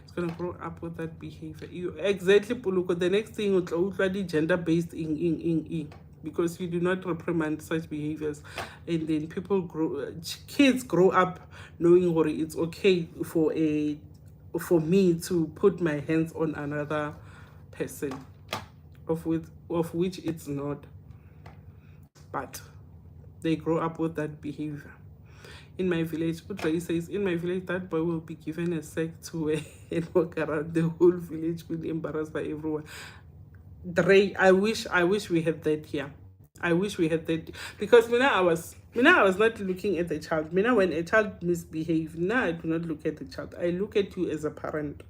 It's gonna grow up with that behavior. You exactly, Puluko. The next thing will be gender-based in because you do not reprimand such behaviors, and then kids grow up knowing what it's okay for me to put my hands on another person, of which it's not, but they grow up with that behavior. In my village, Udrai says, in my village, that boy will be given a sack to wear and walk around the whole village, will be embarrassed by everyone. Dre, I wish we had that here. I wish we had that, because I was not looking at the child. When a child misbehaves, I do not look at the child. I look at you as a parent.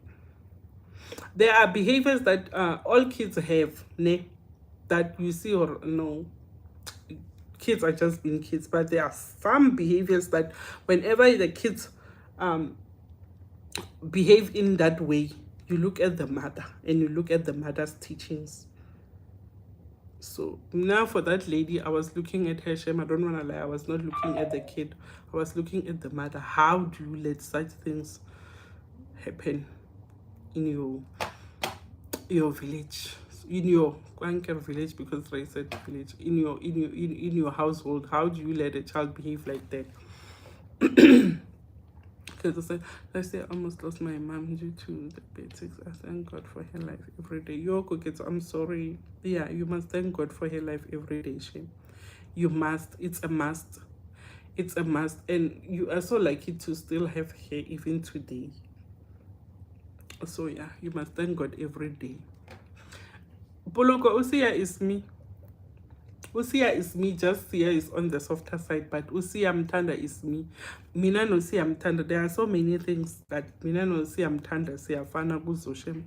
There are behaviors that all kids have, ne, that you see or no. Kids are just being kids, but there are some behaviors that whenever the kids behave in that way, you look at the mother and you look at the mother's teachings. So now for that lady, I was looking at her, Shem, I don't want to lie, I was not looking at the kid, I was looking at the mother. How do you let such things happen in your village, in your village, because I said village, in your household? How do you let a child behave like that? Because I say I almost lost my mom due to the basics. I thank God for her life every day. Kids, I'm sorry. Yeah, you must thank God for her life every day, Shane. You must. It's a must. It's a must. And you are so lucky to still have her even today. So yeah, you must thank God every day. Poloko, Usia is me. Usia is me, just Sia is on the softer side, but Usia Mtanda is me. Mina no Sia Mtanda. There are so many things that Mina no Sia Mtanda, Sia Fana Guzoshem.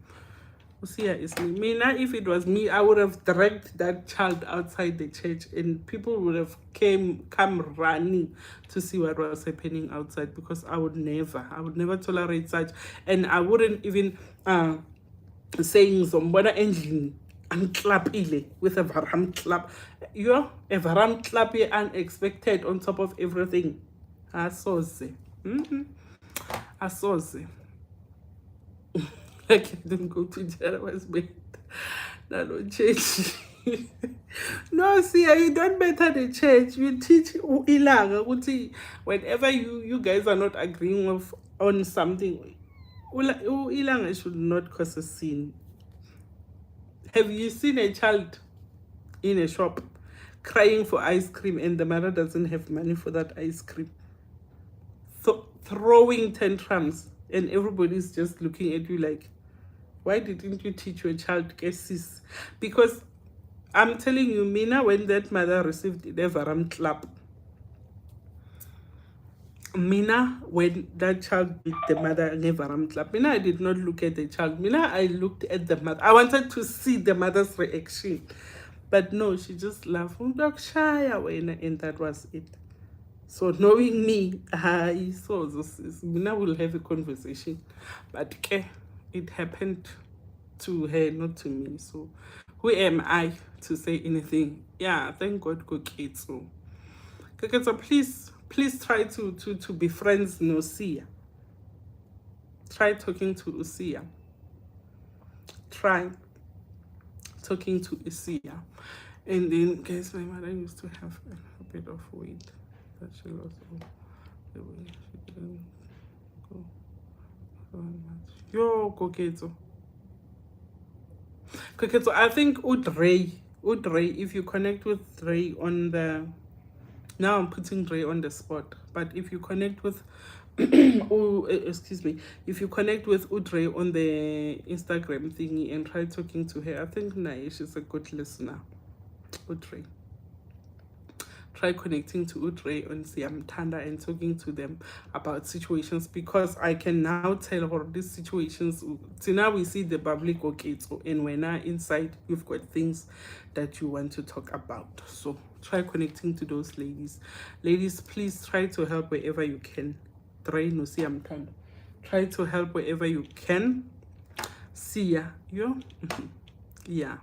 Usia is me. Mina, if it was me, I would have dragged that child outside the church and people would have come running to see what was happening outside, because I would never tolerate such. And I wouldn't even saying Zombona engine. I'm clapping with a varam clap. A varam clap unexpected on top of everything. I saw it. I saw it. I didn't go to jail. I was bad. No change. No, see, you don't better the church. You teach ilanga. Whenever you guys are not agreeing on something, ilanga should not cause a sin. Have you seen a child in a shop crying for ice cream and the mother doesn't have money for that ice cream? So throwing tantrums and everybody's just looking at you like, why didn't you teach your child cases? Because I'm telling you, Mina, when that mother received the varam clap, Mina, when that child beat the mother never clap, Mina, I did not look at the child. Mina, I looked at the mother. I wanted to see the mother's reaction. But no, she just laughed. And that was it. So knowing me, I saw this. Mina will have a conversation. But okay, it happened to her, not to me. So who am I to say anything? Yeah, thank God, Koketso. Koketso, please try to be friends, no Sia. Try talking to Usia. Try talking to Usia. And then, guys, my mother used to have a bit of weight that she lost all the way. She didn't go so much. Yo, Koketo. Koketo, I think Udrey, if you connect with Dre on the... Now I'm putting Dre on the spot, but if you connect with if you connect with Udre on the Instagram thingy and try talking to her, I think Naish is a good listener. Udre. Try connecting to Udre on Siamtanda and talking to them about situations, because I can now tell her these situations. So now we see the public okay, so, and when I'm inside, you've got things that you want to talk about. So try connecting to those ladies. Ladies, please try to help wherever you can. Try to help wherever you can. See ya. Yeah.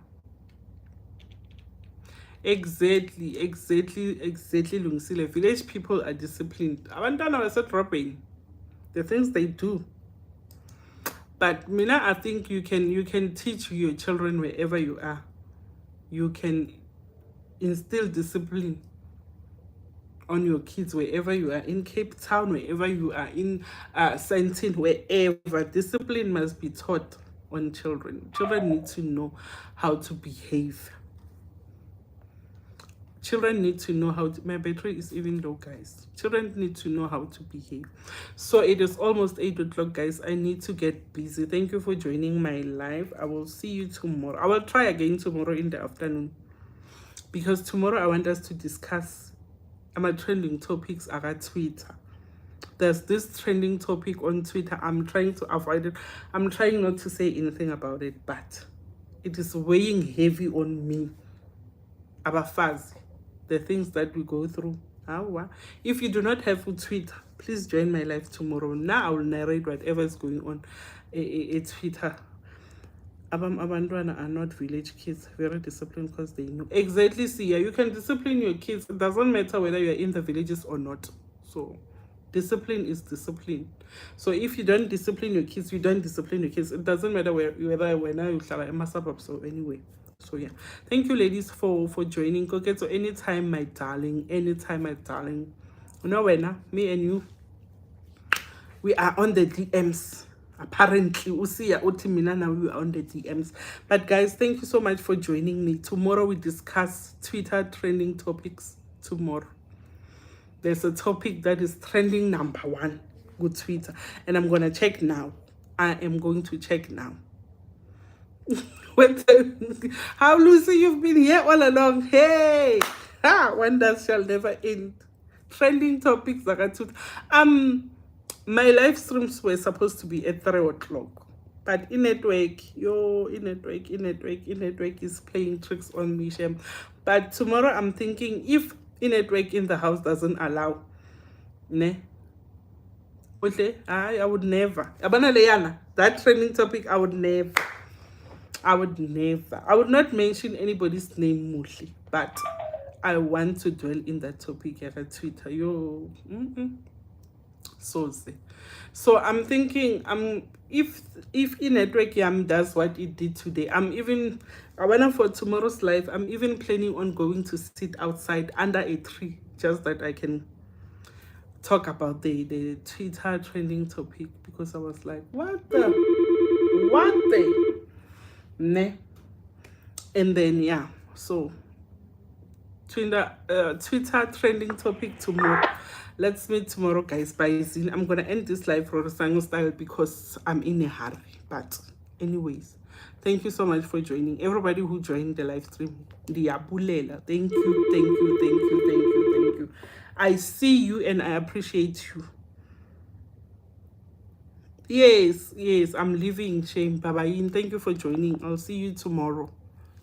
Exactly, Lungisile. Village people are disciplined. Abantwana basedrobheni, the things they do. But Mina, I think you can teach your children wherever you are. You can instill discipline on your kids wherever you are, in Cape Town, wherever you are, in Sentin, wherever. Discipline must be taught on children. Children need to know how to behave. Children need to know how to, my battery is even low, guys. Children need to know how to behave. So it is almost 8 o'clock, guys. I need to get busy. Thank you for joining my live. I will see you tomorrow. I will try again tomorrow in the afternoon, because tomorrow I want us to discuss trending topics about Twitter. There's this trending topic on Twitter. I'm trying to avoid it. I'm trying not to say anything about it, but it is weighing heavy on me. Abafazi, the things that we go through. If you do not have a Twitter, please join my live tomorrow. Now I will narrate whatever is going on at Twitter. Abantwana are not village kids, very disciplined because they know. Exactly, Sia. You can discipline your kids. It doesn't matter whether you're in the villages or not. So discipline is discipline. So if you don't discipline your kids, you don't discipline your kids. It doesn't matter whether you are in my suburbs. So anyway. So yeah, thank you ladies for joining. Okay, so anytime my darling, you know when me and you, we are on the DMs. Apparently Usiya Utimina, now we are on the DMs. But guys, thank you so much for joining me. Tomorrow we discuss Twitter trending topics. Tomorrow there's a topic that is trending #1 with Twitter, and I'm gonna check now. I am going to check now. How, Lucy, you've been here all along. Hey, wonders shall never end. Trending topics like my live streams were supposed to be at 3 o'clock, but network is playing tricks on me, Shem. But tomorrow I'm thinking, if network in the house doesn't allow, I would never. That trending topic, I would never. I would not mention anybody's name, mostly, but I want to dwell in that topic at Twitter. So I'm thinking, if network does what it did today, I went for tomorrow's live. I'm even planning on going to sit outside under a tree, just that I can talk about the Twitter trending topic, because I was like, what the ne? And then yeah, so Twitter trending topic tomorrow. Let's meet tomorrow, guys. Bye. I'm gonna end this live for Rosango style because I'm in a hurry. But anyways, thank you so much for joining. Everybody who joined the live stream, Diabulela. Thank you. I see you and I appreciate you. Yes, I'm leaving. Shame. Bye-bye. Thank you for joining. I'll see you tomorrow.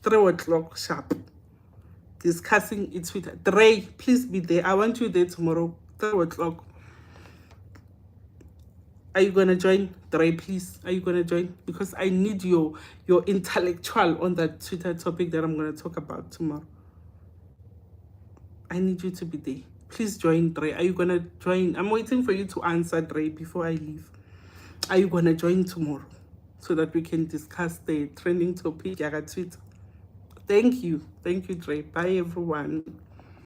3 o'clock sharp. Discussing it with Dre. Please be there. I want you there tomorrow. 3 o'clock. Are you gonna join, Dre? Please, are you gonna join? Because I need your intellectual on that Twitter topic that I'm gonna talk about tomorrow. I need you to be there. Please join, Dre. Are you gonna join? I'm waiting for you to answer, Dre, before I leave. Are you gonna join tomorrow so that we can discuss the trending topic at Twitter? Thank you, Dre. Bye, everyone.